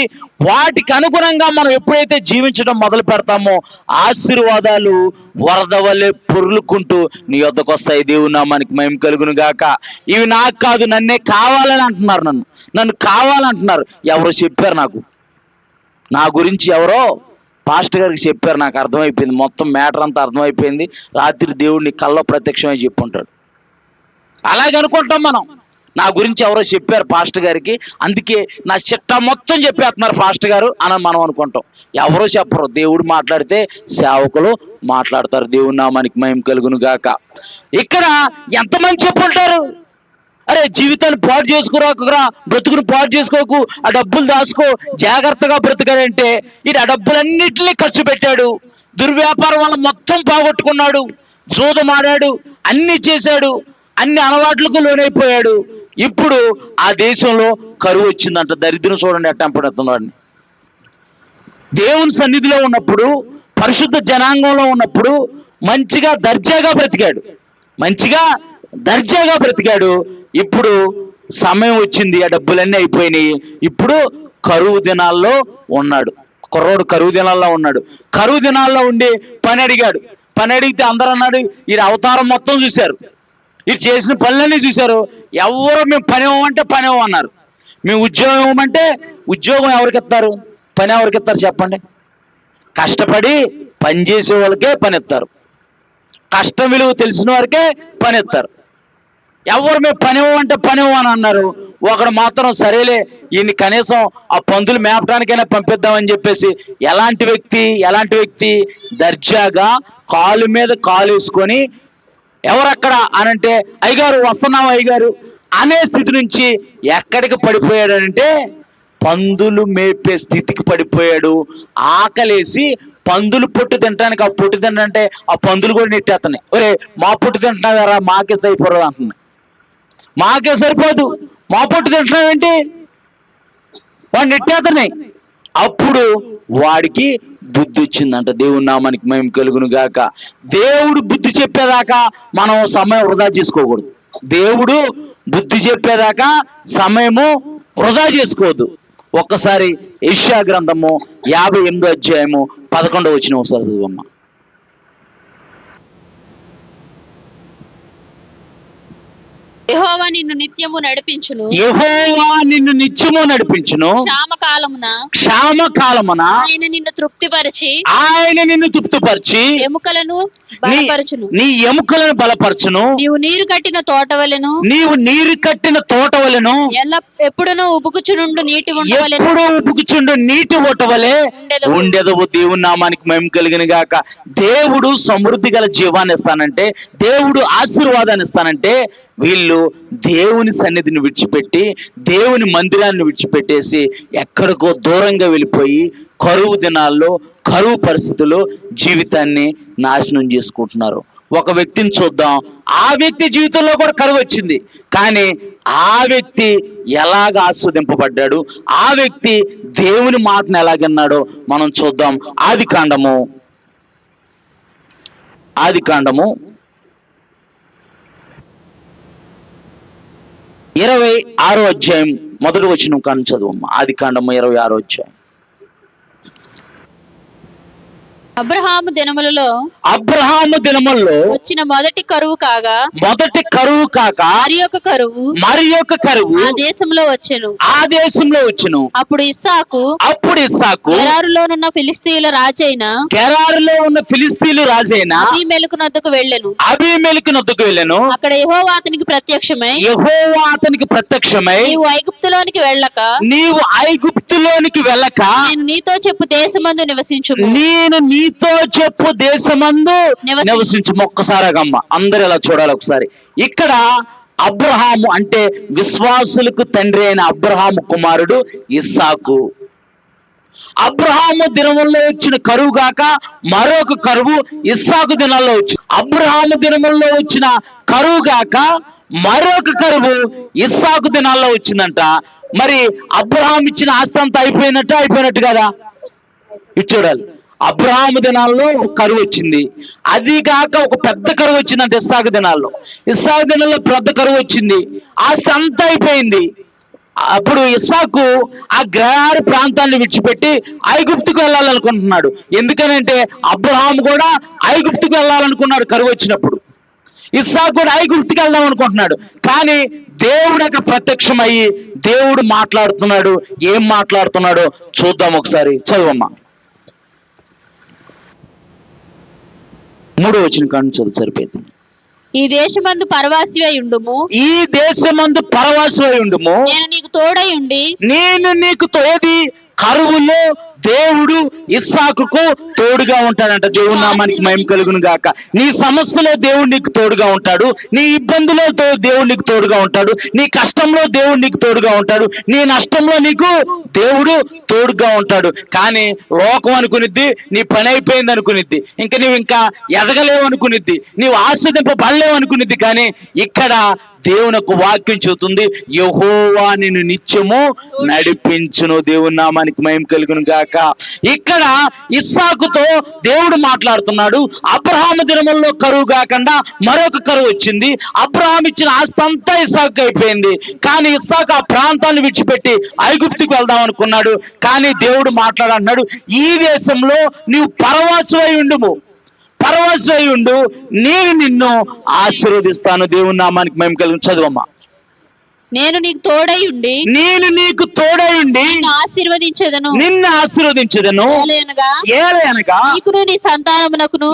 వాటికి అనుగుణంగా మనం ఎప్పుడైతే జీవించడం మొదలు పెడతామో ఆశీర్వాదాలు వరద వల్లే పొర్లుకుంటూ నీ వద్దకు వస్తాయి. దేవుని నామానికి మహిమ కలుగును గాక. ఇవి నాకు కాదు, నన్నే కావాలని అంటున్నారు. నన్ను కావాలంటున్నారు. ఎవరో చెప్పారు నాకు, నా గురించి ఎవరో పాస్టర్ గారికి చెప్పారు. నాకు అర్థమైపోయింది, మొత్తం మ్యాటర్ అంతా అర్థమైపోయింది. రాత్రి దేవుడిని కల్లో ప్రత్యక్షమై చెప్పుంటాడు. అలాగే అనుకుంటాం మనం, నా గురించి ఎవరో చెప్పారు పాస్టర్ గారికి, అందుకే నా చిట్టా మొత్తం చెప్పేస్తున్నారు పాస్టర్ గారు అని మనం అనుకుంటాం. ఎవరో చెప్పరు, దేవుడు మాట్లాడితే సేవకులు మాట్లాడతారు. దేవుని నామానికి మహిమ కలుగును గాక. ఇక్కడ ఎంతమంది చెప్పుంటారు, అరే జీవితాన్ని పాడు చేసుకోరాకురా, బ్రతుకుని పాడు చేసుకోకు, ఆ డబ్బులు దాచుకో, జాగ్రత్తగా బ్రతకాడంటే ఇది ఆ డబ్బులన్నింటినీ ఖర్చు పెట్టాడు. దుర్వ్యాపారం వల్ల మొత్తం పోగొట్టుకున్నాడు, జూదమాడాడు, అన్ని చేశాడు, అన్ని అలవాట్లకు లోనైపోయాడు. ఇప్పుడు ఆ దేశంలో కరువు వచ్చిందంట. దరిద్రం చూడండి ఎట్ట పడుతున్నాడు. దేవుని సన్నిధిలో ఉన్నప్పుడు, పరిశుద్ధ జనాంగంలో ఉన్నప్పుడు మంచిగా దర్జాగా బ్రతికాడు. ఇప్పుడు సమయం వచ్చింది, ఆ డబ్బులన్నీ అయిపోయినాయి. ఇప్పుడు కరువు దినాల్లో ఉన్నాడు. కుర్రోడు కరువు దినాల్లో ఉన్నాడు. కరువు దినాల్లో ఉండి పని అడిగాడు. పని అడిగితే అందరూ అన్నాడు, ఈ అవతారం మొత్తం చూశారు, ఇది చేసిన పనులన్నీ చూశారు. ఎవరో మేము పని ఇవ్వమంటే పని ఇవ్వమన్నారు, మేము ఉద్యోగం ఇవ్వమంటే ఉద్యోగం ఎవరికి ఇస్తారు, పని ఎవరికి ఇస్తారు చెప్పండి? కష్టపడి పని చేసే వాళ్ళకే పని ఇస్తారు, కష్టం విలువ తెలిసిన వారికే పని ఇస్తారు. ఎవరు మేము పని ఇవ్వమంటే పని ఇవ్వని అన్నారు. ఒకడు మాత్రం సరేలే ఈయన్ని కనీసం ఆ పందులు మేపడానికైనా పంపిద్దామని చెప్పేసి ఎలాంటి వ్యక్తి దర్జాగా కాలు మీద కాలు వేసుకొని ఎవరక్కడ అనంటే అయ్యగారు వస్తున్నాం అయ్యగారు అనే స్థితి నుంచి ఎక్కడికి పడిపోయాడంటే పందులు మేపే స్థితికి పడిపోయాడు. ఆకలేసి పందులు పొట్టు తినడానికి, ఆ పొట్టు తింటే ఆ పందులు కూడా నెట్టేస్తున్నాయి. ఒరే మా పొట్టు తింటున్నారా, మాకే సరిపోరు అంటున్నాయి. మాకే సరిపోదు, మా పొట్టు తింటున్నావేంటి, వాడు నెట్టేస్తున్నాయి. అప్పుడు వాడికి బుద్ధి వచ్చిందంట. దేవుని నామానికి మహిమ కలుగును గాక. దేవుడు బుద్ధి చెప్పేదాకా మనం సమయం వృధా చేసుకోకూడదు. దేవుడు బుద్ధి చెప్పేదాకా సమయము వృధా చేసుకోవద్దు. ఒక్కసారి యెషయా గ్రంథము 58వ అధ్యాయము 11వ వచనం ఒకసారి చదువమ్మా. యెహోవా నిన్ను నిత్యము నడిపించును, క్షామకాలమున ఆయన నిన్ను తృప్తిపరిచి ఎముకలను బలపరచును. నీ ఎముకలను బలపరచును. నీవు నీరు కట్టిన తోటవలెను, నీవు నీరు కట్టిన తోటవలెను, ఎప్పుడును ఉబుకుచునుండు నీటి ఉండవలెను, ఎప్పుడు ఉబుకుచుండు నీటి ఓటవలే ఉండెదవు. దేవుని నామానికి మహిమ కలిగిన గాక. దేవుడు సమృద్ధి గల జీవాన్ని ఇస్తానంటే, దేవుడు ఆశీర్వాదాన్ని ఇస్తానంటే, వీళ్ళు దేవుని సన్నిధిని విడిచిపెట్టి దేవుని మందిరాన్ని విడిచిపెట్టేసి ఎక్కడికో దూరంగా వెళ్ళిపోయి కరువు దినాల్లో కరువు పరిస్థితుల్లో జీవితాన్ని నాశనం చేసుకుంటున్నారు. ఒక వ్యక్తిని చూద్దాం. ఆ వ్యక్తి జీవితంలో కూడా కరువు వచ్చింది, కానీ ఆ వ్యక్తి ఎలాగ ఆస్వాదింపబడ్డాడు, ఆ వ్యక్తి దేవుని మాటను ఎలాగన్నాడో మనం చూద్దాం. ఆదికాండము 26వ అధ్యాయం మొదటి వచనం కాని చదువమ్మా. ఆదికాండము 26వ అధ్యాయం. అబ్రహాము దినములలో వచ్చిన మొదటి కరువు కాక మరి ఒక కరువు ఆ దేశంలో వచ్చెను. అప్పుడు ఇస్సాకు గెరారులోనున్న ఫిలిష్తీయుల రాజైన అబీమెలెకు నద్దకు వెళ్ళెను. అక్కడ యెహోవా అతనికి ప్రత్యక్షమై నీవు ఐగుప్తులోనికి వెళ్ళక నేను నీతో చెప్పు దేశమందు నివసించు. ఒక్కసారిగమ్మ అందరు ఇలా చూడాలి ఒకసారి. ఇక్కడ అబ్రహాము అంటే విశ్వాసులకు తండ్రి అయిన అబ్రహాము కుమారుడు ఇస్సాకు. అబ్రహాము దినముల్లో వచ్చిన కరువు గాక మరొక కరువు ఇస్సాకు దినాల్లో వచ్చింది. అబ్రహాము దినముల్లో వచ్చిన కరువు గాక మరొక కరువు ఇస్సాకు దినాల్లో వచ్చిందంట. మరి అబ్రహాం ఇచ్చిన ఆస్తి అంతా అయిపోయినట్టు కదా. ఇది చూడాలి. అబ్రహాము దినాల్లో ఒక కరువు వచ్చింది, అది కాక ఒక పెద్ద కరువు వచ్చిందంటే ఇస్సాకు దినాల్లో పెద్ద కరువు వచ్చింది, ఆస్తి అంతా అయిపోయింది. అప్పుడు ఇస్సాకు ఆ గ్రారి ప్రాంతాన్ని విడిచిపెట్టి ఐగుప్తుకు వెళ్ళాలనుకుంటున్నాడు. ఎందుకనంటే అబ్రహాము కూడా ఐగుప్తుకు వెళ్ళాలనుకున్నాడు కరువు వచ్చినప్పుడు. ఇస్సాకు కూడా ఐగుప్తుకి వెళ్దాం అనుకుంటున్నాడు. కానీ దేవుడు అక్కడ ప్రత్యక్షమయ్యి దేవుడు మాట్లాడుతున్నాడు. ఏం మాట్లాడుతున్నాడో చూద్దాం ఒకసారి. చదువమ్మా. 3వ వచనం కాని చదువు సరిపోయింది. ఈ దేశమందు పరవాసివై ఉండుము నేను నీకు తోడై ఉండి ఏది కరువులో దేవుడు ఇస్సాకుకు తోడుగా ఉంటాడంట. దేవుని నామానికి మహిమ కలుగును గాక. నీ సమస్యలో దేవుడు నీకు తోడుగా ఉంటాడు, నీ ఇబ్బందిలో దేవుడు నీకు తోడుగా ఉంటాడు, నీ కష్టంలో దేవుడు నీకు తోడుగా ఉంటాడు, నీ నష్టంలో నీకు దేవుడు తోడుగా ఉంటాడు. కానీ లోకం అనుకునిద్ది నీ పని అయిపోయింది అనుకునిద్ది, ఇంకా ఎదగలేవు అనుకునిద్ది, నీవు ఆస్వాదింపబడలేవు అనుకునిద్ది. కానీ ఇక్కడ దేవుని యొక్క వాక్యం చెబుతుంది, యెహోవా నిన్ను నిత్యము నడిపించును. దేవుని నామానికి మహిమ కలుగును గాక. ఇక్కడ ఇస్సాకుతో దేవుడు మాట్లాడుతున్నాడు. అబ్రహాము దినముల్లో కరువు కాకుండా మరొక కరువు వచ్చింది. అబ్రహాం ఇచ్చిన ఆస్తి అంతా ఇస్సాకు అయిపోయింది. కానీ ఇస్సాకు ఆ ప్రాంతాన్ని విడిచిపెట్టి ఐగుప్తుకు వెళ్దాం అనుకున్నాడు. కానీ దేవుడు మాట్లాడంటున్నాడు, ఈ దేశంలో నీవు పరవాసివై ఉండు, నేను నిన్ను ఆశీర్వదిస్తాను. దేవుని నామానికి మహిమ కలుగును. చదువమ్మా. నేను నీకు తోడై ఉండి నిన్ను ఆశీర్వదించెదను ఏలయనగా నీకును నీ సంతానమునకును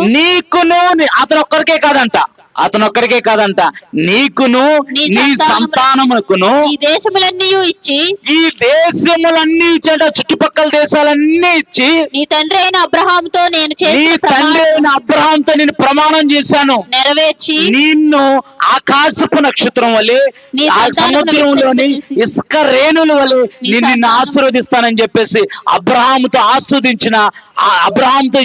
అతను ఒక్కడికే కాదంట నీకును నీ సంతానమునకును ఈ దేశములన్నీ ఇచ్చి చుట్టుపక్కల దేశాలన్నీ ఇచ్చి నీ తండ్రి అయిన అబ్రహాముతో నేను ప్రమాణం చేశాను, నెరవేర్చి నిన్ను ఆకాశపు నక్షత్రం వలె ఆ సముద్రంలోని ఇసుక రేణుల వలె నిన్ను ఆశీర్వదిస్తానని చెప్పేసి అబ్రహాముతో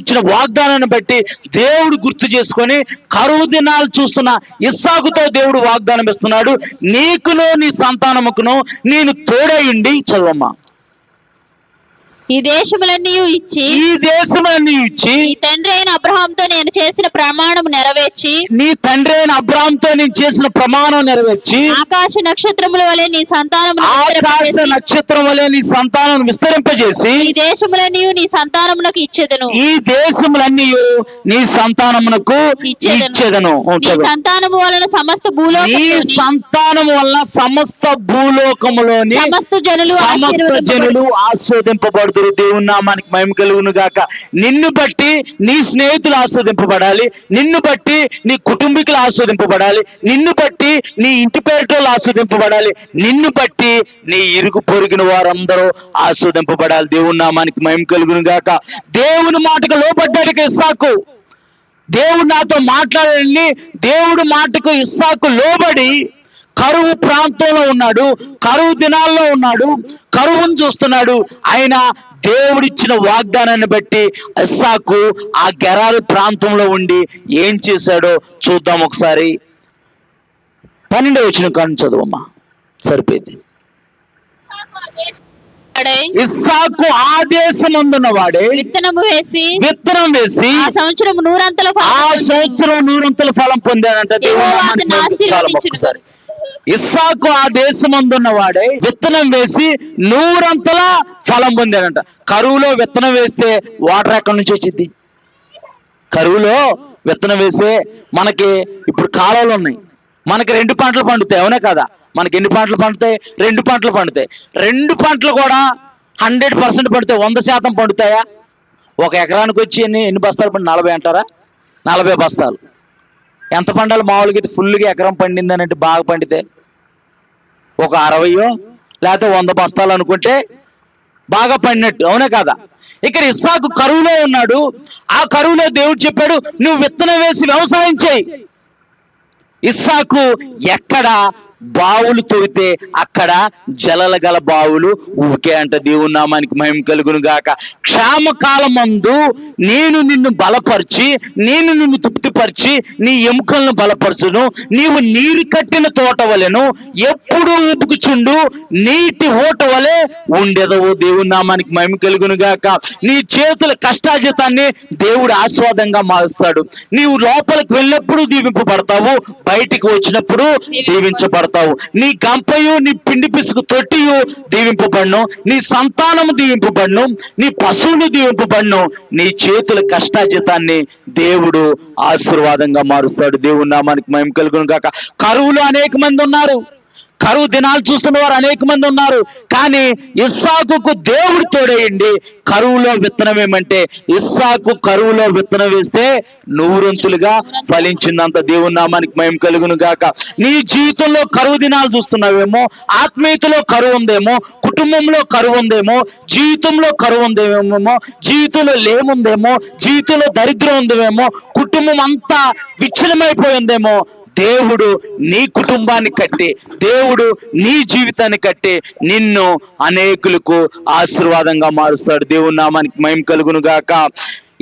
ఇచ్చిన వాగ్దానాన్ని బట్టి దేవుడు గుర్తు చేసుకొని కరువు దినాలు చూస్తున్న ఇస్సాకుతో దేవుడు వాగ్దానం ఇస్తున్నాడు, నీకును నీ సంతానముకును నేను తోడై ఉండి. చదవమ్మా. ఈ దేశములన్నీ ఇచ్చి నీ తండ్రి అయిన అబ్రహాముతో నేను చేసిన ప్రమాణం నెరవేర్చి ఆకాశ నక్షత్రముల వలె నీ సంతానమును విస్తరింపజేసి ఈ దేశములన్నీ నీ సంతానమునకు ఇచ్చెదను. సంతానము వలన సమస్త భూలోకములోని సమస్త జనులు ఆశీర్వదింపబడుదురు. స్తోత్రం. దేవుని నామానికి మహిమ కలుగును గాక. నిన్ను బట్టి నీ స్నేహితులు ఆస్వాదింపబడాలి, నిన్ను బట్టి నీ కుటుంబీకులు ఆస్వాదింపబడాలి, నిన్ను బట్టి నీ ఇంటి పేరుటోళ్ళు ఆస్వాదింపబడాలి, నిన్ను బట్టి నీ ఇరుగు పొరిగిన వారందరూ ఆస్వాదింపబడాలి. దేవుని నామానికి మహిమ కలుగును గాక. దేవుని మాటకు లోబడ్డాడు ఇస్సాకు. దేవుడు నాతో మాట్లాడండి, దేవుడు మాటకు ఇస్సాకు లోబడి కరువు ప్రాంతంలో ఉన్నాడు, కరువు దినాల్లో ఉన్నాడు, కరువును చూస్తున్నాడు. ఆయన దేవుడిచ్చిన వాగ్దానాన్ని బట్టి ఇస్సాకు ఆ గెరారు ప్రాంతంలో ఉండి ఏం చేశాడో చూద్దాం ఒకసారి. 12వ వచనం కాను చదువమ్మా, సరిపోయింది. ఇస్సాకు ఆదేశమందున్న వాడే విత్తనం వేసి ఆ సంవత్సరం నూరంతల ఫలం పొందాడంట. ఒకసారి ఇస్సాకు ఆ దేశమందున్న వాడే విత్తనం వేసి 100 ఫలం పొందాడంట. కరువులో విత్తనం వేస్తే వాటర్ ఎక్కడి నుంచి వచ్చింది? కరువులో విత్తనం వేసే మనకి ఇప్పుడు కాలువలు ఉన్నాయి, మనకి 2 పంటలు పండుతాయి, అవునా కదా? మనకి ఎన్ని పంటలు పండుతాయి? 2 పంటలు పండుతాయి. 2 పంటలు కూడా 100% పండుతాయి, 100% పండుతాయా? ఒక ఎకరానికి వచ్చి ఎన్ని బస్తాలు పండి? 40 అంటారా? 40 బస్తాలు. ఎంత పండాలి మామూలుగా అయితే? ఫుల్గా ఎకరం పండింది అని అంటే బాగా పండితే ఒక 60 లేకపోతే 100 బస్తాలు అనుకుంటే బాగా పండినట్టు, అవునా కదా? ఇక్కడ ఇస్సాకు కరువులో ఉన్నాడు. ఆ కరువులో దేవుడు చెప్పాడు, నువ్వు విత్తనం వేసి వ్యవసాయం చేయి. ఇస్సాకు ఎక్కడ బావులు తవ్వితే అక్కడ జలల గల బావులు ఊకే అంట. దేవుని నామానికి మహిమ కలుగును గాక. క్షామకాలమందు నేను నిన్ను బలపరిచి, నేను నిన్ను తృప్తిపరిచి నీ ఎముకలను బలపరచును. నీవు నీరు కట్టిన తోట వలెను ఎప్పుడు ఊపుకుచుండు నీటి ఓట వలె ఉండేదవు. దేవుని నామానికి మహిమ కలుగును గాక. నీ చేతుల కష్టాజితాన్ని దేవుడు ఆస్వాదంగా మారుస్తాడు. నీవు లోపలికి వెళ్ళినప్పుడు దీవింపబడతావు, బయటికి వచ్చినప్పుడు దీవించబడతావు. నీ గంపయు నీ పిండి పిసుకు తొట్టియు దీవింపబడును, నీ సంతానము దీవింపబడును, నీ పశువులు దీవింపబడును. నీ చేతుల కష్టాజితాన్ని దేవుడు ఆశీర్వాదంగా మారుస్తాడు. దేవుని నామానికి మహిమ కలుగును గాక. కరువులో అనేక మంది ఉన్నారు, కరువు దినాలు చూస్తున్న వారు అనేక మంది ఉన్నారు. కానీ ఇస్సాకుకు దేవుడు తోడేయండి. కరువులో విత్తనం ఏమంటే, ఇస్సాకు కరువులో విత్తనం వేస్తే 100 ఫలించిందంత. దేవుని నామానికి మహిమ కలుగును గాక. నీ జీవితంలో కరువు దినాలు చూస్తున్నావేమో, ఆత్మీయతలో కరువు ఉందేమో, కుటుంబంలో కరువు ఉందేమో, జీవితంలో కరువు ఉందేమో, జీవితంలో లేముందేమో, జీవితంలో దరిద్రం ఉందేమో, కుటుంబం అంతా విచ్ఛిన్నమైపోయిందేమో. దేవుడు నీ కుటుంబాన్ని కట్టి, దేవుడు నీ జీవితాన్ని కట్టి నిన్ను అనేకులకు ఆశీర్వాదంగా మారుస్తాడు. దేవుని నామానికి మహిమ కలుగును గాక.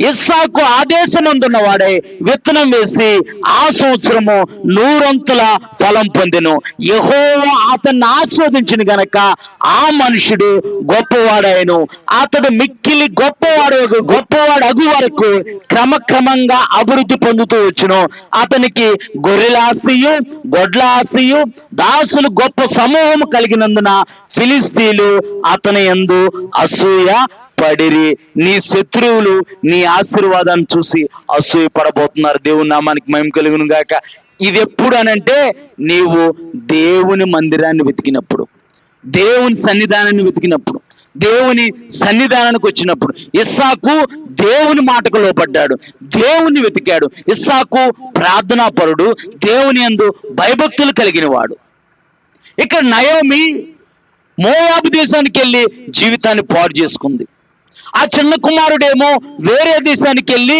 ఇస్సాకు ఆదేశమందున్న వాడే విత్తనం వేసి ఆ సంవత్సరము 100 ఫలం పొందెను. యెహోవా అతన్ని ఆస్వాదించిన గనక ఆ మనుషుడు గొప్పవాడాయను. అతడు మిక్కిలి గొప్పవాడు అగు వరకు క్రమక్రమంగా అభివృద్ధి పొందుతూ వచ్చును. అతనికి గొర్రెల ఆస్తియు గొడ్ల ఆస్తియు దాసులు గొప్ప సమూహం కలిగినందున ఫిలిస్తీయులు అతని యందు అసూయ పడిరి. నీ శత్రువులు నీ ఆశీర్వాదాన్ని చూసి అసూయ పడబోతున్నారు. దేవుని నామానికి మహిమ కలుగును గాక. ఇది ఎప్పుడు అనంటే, నీవు దేవుని మందిరాన్ని వెతికినప్పుడు, దేవుని సన్నిధానాన్ని వెతికినప్పుడు, దేవుని సన్నిధానానికి వచ్చినప్పుడు. ఇస్సాకు దేవుని మాటకు లోపడ్డాడు, దేవుని వెతికాడు. ఇస్సాకు ప్రార్థనాపరుడు, దేవుని యందు భయభక్తులు కలిగిన వాడు. ఇక్కడ నయోమి మోయాబు దేశానికి వెళ్ళి జీవితాన్ని పాడు చేసుకుంది. ఆ చిన్న కుమారుడేమో వేరే దేశానికి వెళ్ళి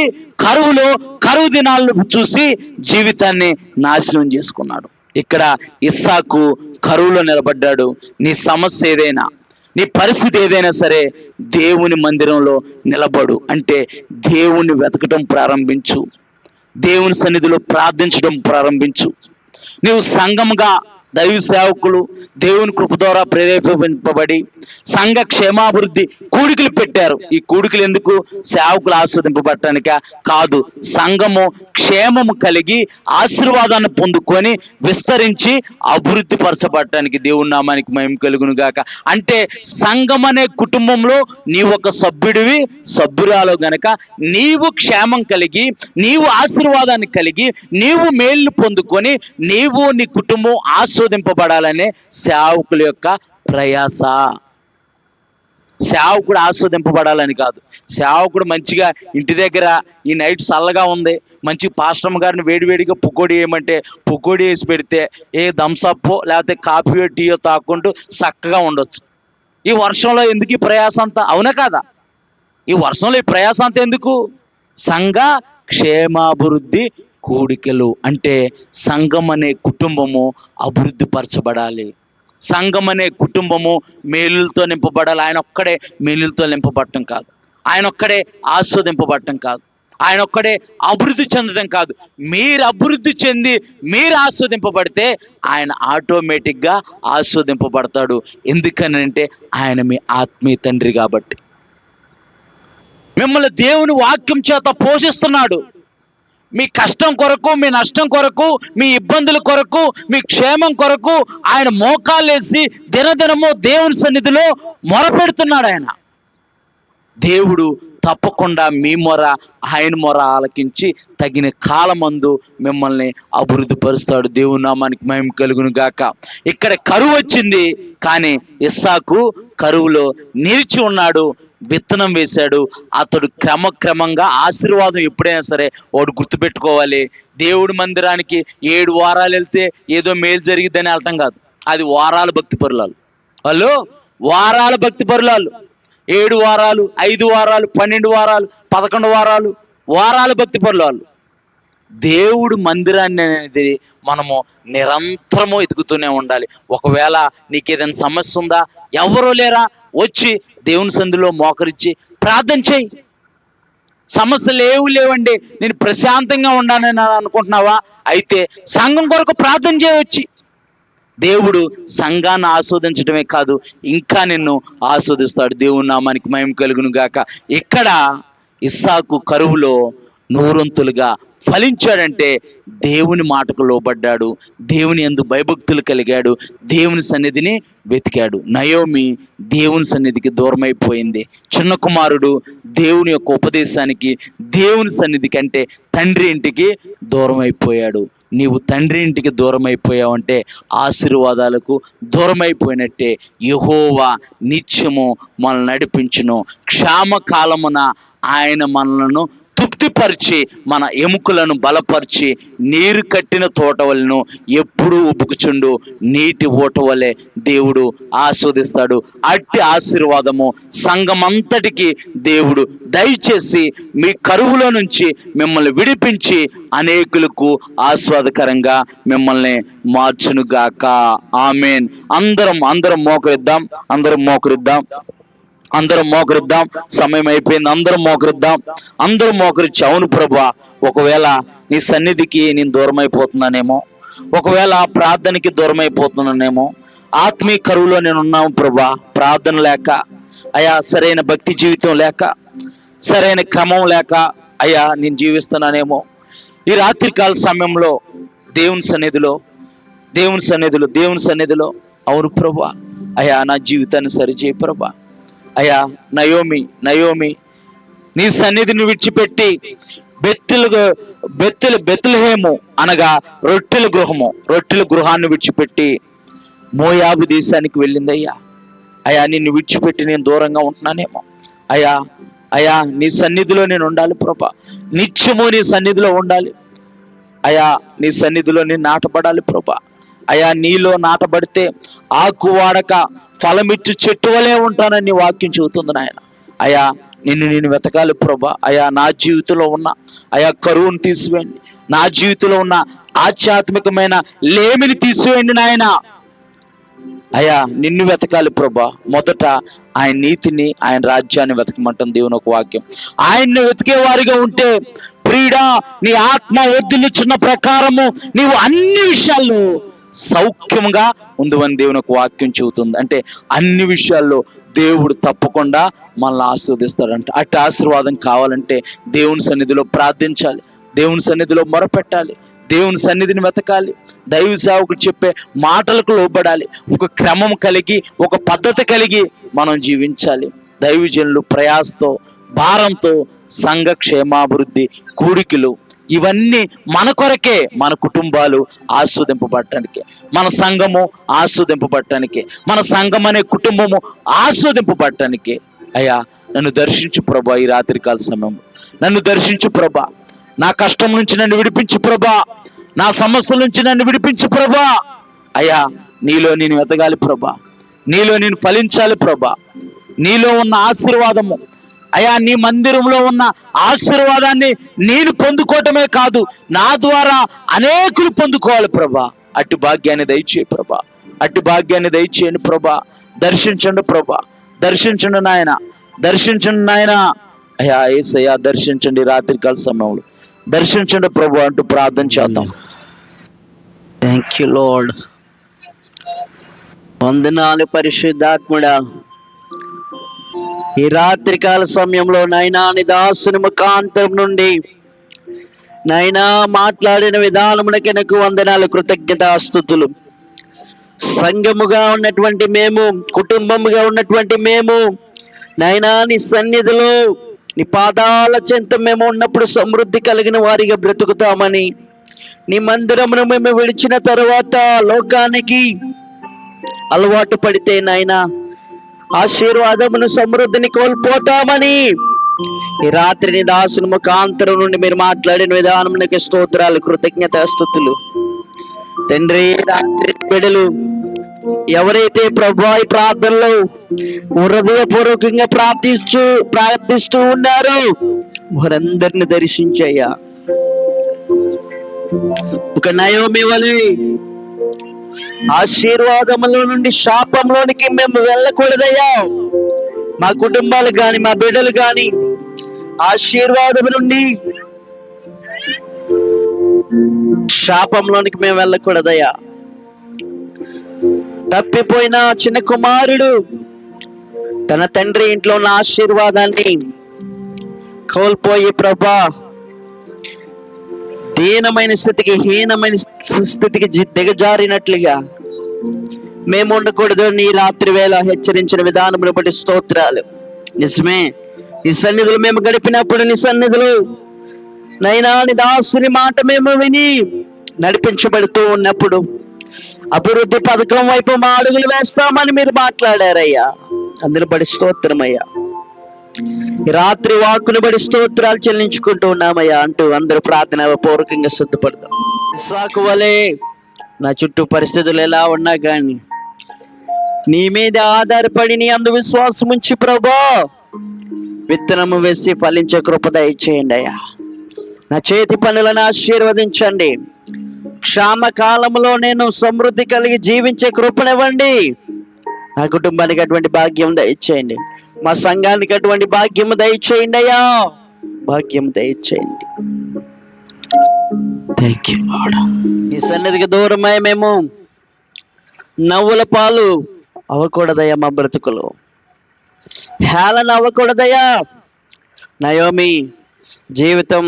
కరువు దినాలను చూసి జీవితాన్ని నాశనం చేసుకున్నాడు. ఇక్కడ ఇస్సాకు కరువులో నిలబడ్డాడు. నీ సమస్య ఏదైనా, నీ పరిస్థితి ఏదైనా సరే, దేవుని మందిరంలో నిలబడు. అంటే దేవుణ్ణి వెతకటం ప్రారంభించు, దేవుని సన్నిధిలో ప్రార్థించడం ప్రారంభించు. నీవు సంఘముగా దైవ సేవకులు దేవుని కృప ద్వారా ప్రేరేపింపబడి సంఘ క్షేమాభివృద్ధి కూడికలు పెట్టారు. ఈ కూడికలు ఎందుకు? సేవకులు ఆస్వాదింపబడటానిక కాదు, సంఘము క్షేమము కలిగి ఆశీర్వాదాన్ని పొందుకొని విస్తరించి అభివృద్ధి పరచబడటానికి. దేవుని నామానికి మహిమ కలుగును గాక. అంటే సంఘం అనే కుటుంబంలో నీవు ఒక సభ్యుడివి, సభ్యురాలు గనక నీవు క్షేమం కలిగి, నీవు ఆశీర్వాదాన్ని కలిగి, నీవు మేలు పొందుకొని, నీవు నీ కుటుంబం ఆశీర్వదింపబడాలనే సేవకుల యొక్క ప్రయాస. సేవకుడు ఆస్వాదింపబడాలని కాదు. సేవకుడు మంచిగా ఇంటి దగ్గర ఈ నైట్ చల్లగా ఉంది, మంచి పాస్టమ్ గారిని వేడివేడిగా పుకోడి వేయమంటే పుకోడి వేసి పెడితే ఏ థమ్సప్ లేకపోతే కాఫీయో టీయో తాక్కుంటూ చక్కగా ఉండొచ్చు. ఈ వర్షంలో ఎందుకు ఈ ప్రయాసం అంతా? అవునా కాదా? ఈ వర్షంలో ఈ ప్రయాసం అంతా ఎందుకు? సంఘ క్షేమాభివృద్ధి కూడికలు అంటే సంఘం అనే కుటుంబము అభివృద్ధి పరచబడాలి. సంఘం అనే కుటుంబము మేలులతో నింపబడాలి. ఆయన ఒక్కడే మేలులతో నింపబడటం కాదు, ఆయన ఒక్కడే ఆస్వాదింపబడటం కాదు, ఆయన ఒక్కడే అభివృద్ధి చెందడం కాదు. మీరు అభివృద్ధి చెంది మీరు ఆస్వాదింపబడితే ఆయన ఆటోమేటిక్గా ఆస్వాదింపబడతాడు. ఎందుకనంటే ఆయన మీ ఆత్మీయ తండ్రి కాబట్టి. మిమ్మల్ని దేవుని వాక్యం చేత పోషిస్తున్నాడు. మీ కష్టం కొరకు, మీ నష్టం కొరకు, మీ ఇబ్బందుల కొరకు, మీ క్షేమం కొరకు ఆయన మోకాళ్ళేసి దినదినము దేవుని సన్నిధిలో మొరపెడుతున్నాడు. ఆయన దేవుడు తప్పకుండా మీ మొర ఆయన మొర ఆలకించి తగిన కాలమందు మిమ్మల్ని అభివృద్ధి పరుస్తాడు. దేవుని నామానికి మహిమ కలుగును గాక. ఇక్కడ కరువు వచ్చింది, కానీ ఇస్సాకు కరువులో నిలిచి ఉన్నాడు, విత్తనం వేశాడు. అతడు క్రమక్రమంగా ఆశీర్వాదం ఎప్పుడైనా సరే వాడు గుర్తుపెట్టుకోవాలి. దేవుడి మందిరానికి 7 వారాలు వెళ్తే ఏదో మేలు జరిగిద్దని అర్థం కాదు. అది వారాల భక్తి పరులాలు. వాళ్ళు వారాల భక్తి పరులాలు. 7 వారాలు, 5 వారాలు, 12 వారాలు, 11 వారాలు, వారాల భక్తి పరులాలు. దేవుడు మందిరాన్ని అనేది మనము నిరంతరము ఎదుగుతూనే ఉండాలి. ఒకవేళ నీకు ఏదైనా సమస్య ఉందా, ఎవరో లేరా, వచ్చి దేవుని సందులో మోకరించి ప్రార్థన చేయి. సమస్యలు లేవండి, నేను ప్రశాంతంగా ఉండాలని అనుకుంటున్నావా? అయితే సంఘం కొరకు ప్రార్థన చేయవచ్చి. దేవుడు సంఘాన్ని ఆస్వాదించడమే కాదు, ఇంకా నిన్ను ఆస్వాదిస్తాడు. దేవుని నామానికి మహిమ కలుగును గాక. ఇక్కడ ఇస్సాకు కరువులో నూరంతులుగా ఫలించాడంటే దేవుని మాటకు లోబడ్డాడు, దేవుని యందు భయభక్తులు కలిగాడు, దేవుని సన్నిధిని వెతికాడు. నయోమి దేవుని సన్నిధికి దూరమైపోయింది. చిన్న కుమారుడు దేవుని యొక్క ఉపదేశానికి, దేవుని సన్నిధి కంటే తండ్రి ఇంటికి దూరం అయిపోయాడు. నీవు తండ్రి ఇంటికి దూరం అయిపోయావంటే ఆశీర్వాదాలకు దూరం అయిపోయినట్టే. యెహోవా నిత్యము మనల్ని నడిపించును. క్షామకాలమున ఆయన మనలను తృప్తిపరిచి మన ఎముకలను బలపరిచి నీరు కట్టిన తోట వలెను ఎప్పుడూ ఉబుకుచుండు నీటి ఊట వలె దేవుడు ఆస్వాదిస్తాడు. అట్టి ఆశీర్వాదము సంఘమంతటికి దేవుడు దయచేసి మీ కరువులో నుంచి మిమ్మల్ని విడిపించి అనేకులకు ఆస్వాదకరంగా మిమ్మల్ని మార్చునుగాక. ఆమేన్. అందరం మోకరిద్దాం. సమయం అయిపోయింది. అందరం మోకరించి, అవును ప్రభువా, ఒకవేళ నీ సన్నిధికి నేను దూరం అయిపోతున్నానేమో, ఒకవేళ ప్రార్థనకి దూరం అయిపోతున్నానేమో, ఆత్మీయ కరువులో నేను ఉన్నాను ప్రభువా. ప్రార్థన లేక అయ్యా, సరైన భక్తి జీవితం లేక, సరైన క్రమం లేక అయ్యా నేను జీవిస్తున్నానేమో. ఈ రాత్రికాల సమయంలో దేవుని సన్నిధిలో అవును ప్రభువా, అయ్యా నా జీవితాన్ని సరిచేయి ప్రభువా. అయ్యా నయోమి నీ సన్నిధిని విడిచిపెట్టి బెత్లెహేము అనగా రొట్టెల గృహాన్ని విడిచిపెట్టి మోయాబు దేశానికి వెళ్ళిందయ్యా. అయ్యా నిన్ను విడిచిపెట్టి నేను దూరంగా ఉంటున్నానేమో. అయ్యా నీ సన్నిధిలో నేను ఉండాలి ప్రభా, నిత్యము నీ సన్నిధిలో ఉండాలి. అయ్యా నీ సన్నిధిలో నేను నాటబడాలి ప్రభా. అయ్యా నీలో నాటబడితే ఆకు వాడక ఫలమిచ్చు చెట్టు వలే ఉంటానని నీ వాక్యం చెబుతుంది నాయన. అయ్యా నేను వెతకాలి ప్రభా. అయ్యా నా జీవితంలో ఉన్న కరువును తీసివేయండి, నా జీవితంలో ఉన్న ఆధ్యాత్మికమైన లేమిని తీసివేయండి నాయన. అయ్యా నిన్ను వెతకాలి ప్రభా. మొదట ఆయన నీతిని, ఆయన రాజ్యాన్ని వెతకమంటుంది దేవుని ఒక వాక్యం. ఆయన్ని వెతికే వారిగా ఉంటే ప్రియుడా, నీ ఆత్మ వద్దునిచ్చిన ప్రకారము నీవు అన్ని విషయాల్లో సౌఖ్యంగా ఉందని దేవుని ఒక వాక్యం చెబుతుంది. అంటే అన్ని విషయాల్లో దేవుడు తప్పకుండా మనల్ని ఆశీర్వదిస్తాడంట. అట్టి ఆశీర్వాదం కావాలంటే దేవుని సన్నిధిలో ప్రార్థించాలి, దేవుని సన్నిధిలో మొరపెట్టాలి, దేవుని సన్నిధిని వెతకాలి, దైవ సేవకుడు చెప్పే మాటలకు లోబడాలి, ఒక క్రమం కలిగి, ఒక పద్ధతి కలిగి మనం జీవించాలి. దైవజనులు ప్రయాసతో, భారంతో సంఘ క్షేమాభివృద్ధి కూడికలు ఇవన్నీ మన కొరకే, మన కుటుంబాలు ఆస్వాదింపబడటానికి, మన సంఘము ఆస్వాదింపబడటానికి, మన సంఘం అనే కుటుంబము ఆస్వాదింపబడటానికి అయ్యా నన్ను దర్శించు ప్రభా, ఈ రాత్రికాల సమయంలో నన్ను దర్శించు ప్రభా, నా కష్టం నుంచి నన్ను విడిపించు ప్రభా, నా సమస్యల నుంచి నన్ను విడిపించు ప్రభా. అయ్యా నీలో నేను ఎదగాలి ప్రభా, నీలో నేను ఫలించాలి ప్రభా. నీలో ఉన్న ఆశీర్వాదము, అయ్యా నీ మందిరంలో ఉన్న ఆశీర్వాదాన్ని నేను పొందుకోవటమే కాదు, నా ద్వారా అనేకులు పొందుకోవాలి ప్రభా. అట్టి భాగ్యాన్ని దయచేయి ప్రభా, అట్టి భాగ్యాన్ని దయచేయండి ప్రభా. దర్శించండి ప్రభా, దర్శించండి నాయన, దర్శించండి నాయన. అయ్యా యేసయ్యా దర్శించండి, రాత్రికాల సమయంలో దర్శించండి ప్రభు అంటూ ప్రార్థన చేద్దాం. Thank you lord. వందనాలు పరిశుద్ధాత్ముడా. ఈ రాత్రికాల సమయంలో నైనా నీ దాసుని ముఖాంతరం నుండి నైనా మాట్లాడిన విధానమునకి నాకు వందనాలు, కృతజ్ఞతాస్తుతులు. సంఘముగా ఉన్నటువంటి మేము, కుటుంబముగా ఉన్నటువంటి మేము నైనా నీ సన్నిధిలో నీ పాదాల చెంత మేము ఉన్నప్పుడు సమృద్ధి కలిగిన వారిగా బ్రతుకుతామని, నీ మందిరమును మేము విడిచిన తరువాత లోకానికి అలవాటు పడితే నాయనా ఆశీర్వాదమును సమృద్ధిని కోల్పోతామని ఈ రాత్రి నీ దాసుని ముఖాంతరం నుండి మీరు మాట్లాడిన విధానమునకి స్తోత్రాలు, కృతజ్ఞతాస్తుతులు. తండ్రి, రాత్రి బిడ్డలు ఎవరైతే ప్రభువా ఈ ప్రార్థనలో హృదయపూర్వకంగా ప్రార్థిస్తూ ఉన్నారో వారందరిని దర్శించయ్యా. ఒక నయోమి వలె ఆశీర్వాదములో నుండి శాపంలోనికి మేము వెళ్ళకూడదయ్యా. మా కుటుంబాలు గాని మా బిడ్డలు గాని ఆశీర్వాదము నుండి శాపంలోనికి మేము వెళ్ళకూడదయ్యా. తప్పిపోయిన చిన్న కుమారుడు తన తండ్రి ఇంట్లో ఉన్న ఆశీర్వాదాన్ని కోల్పోయి ప్రభా దీనమైన స్థితికి, హీనమైన స్థితికి దిగజారినట్లుగా మేము ఉండకూడదు. నీ రాత్రి వేళ హెచ్చరించిన విధానమును బట్టి స్తోత్రాలు. నిజమే, నీ సన్నిధులు మేము గడిపినప్పుడు, నీ సన్నిధులు నైనా నీ దాసుని మాట మేము విని నడిపించబడుతూ ఉన్నప్పుడు అభివృద్ధి పథకం వైపు మా అడుగులు వేస్తామని మీరు మాట్లాడారయ్యా. అందుని బడి స్తోత్రమయ్యా. ఈ రాత్రి వాక్కును బడి స్తోత్రాలు చెల్లించుకుంటూ ఉన్నామయ్యా అంటూ అందరూ ప్రార్థన పూర్వకంగా సిద్ధపడతాం. ఇస్సాకు వలె నా చుట్టూ పరిస్థితులు ఎలా ఉన్నా కానీ నీ మీద ఆధారపడి నీ అందు విశ్వాసం ఉంచి ప్రభా విత్తనము వేసి ఫలించే కృప దయచేయండి అయ్యా. నా చేతి పనులను ఆశీర్వదించండి. క్షామ కాలంలో నేను సమృద్ధి కలిగి జీవించే కృపనివ్వండి. నా కుటుంబానికి అటువంటి భాగ్యం దయచేయండి. మా సంఘానికి అటువంటి భాగ్యము దయచేయండి అయ్యా, భాగ్యం దయచేయండి. Thank you lord. నీ సన్నిధికి దూరమై మేము నవ్వుల పాలు అవ్వకూడదయ్యా. మా బ్రతుకులు హేళన అవ్వకూడదయ్యా. నయోమి జీవితం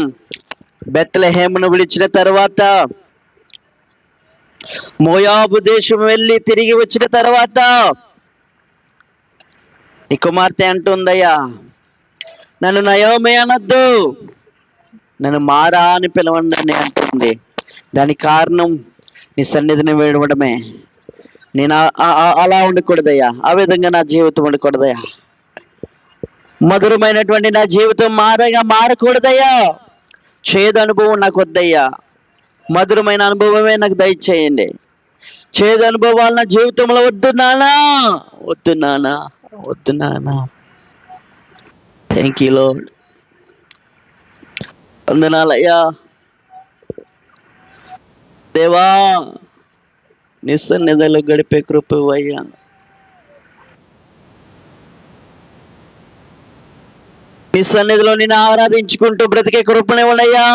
బెత్లెహేమును విడిచిన తర్వాత, మోయాబు దేశం వెళ్ళి తిరిగి వచ్చిన తర్వాత నీ కుమార్తె అంటుందయ్యా, నన్ను నయోమి అనొద్దు, నన్ను మారా అని పిలవండి అని అంటుంది. దానికి కారణం నీ సన్నిధిని వేడవడమే. నేను అలా ఉండకూడదయ్యా, ఆ విధంగా నా జీవితం ఉండకూడదయ్యా. మధురమైనటువంటి నా జీవితం మారకూడదయ్యా. చేదు అనుభవం నాకు వద్దయ్యా, మధురమైన అనుభవమే నాకు దయచేయండి. చేదు అనుభవాలు నా జీవితంలో వద్దు నానా, వద్దు నానా, వద్దు నానా. Thank you lord. వందనాలయ్యా. దేవా నీ సన్నిధిలో గడిపే కృప ఇవ్వయ్యా. నీ సన్నిధిలో నేను ఆరాధించుకుంటూ బ్రతికే కృపనివ్వండియ్యా.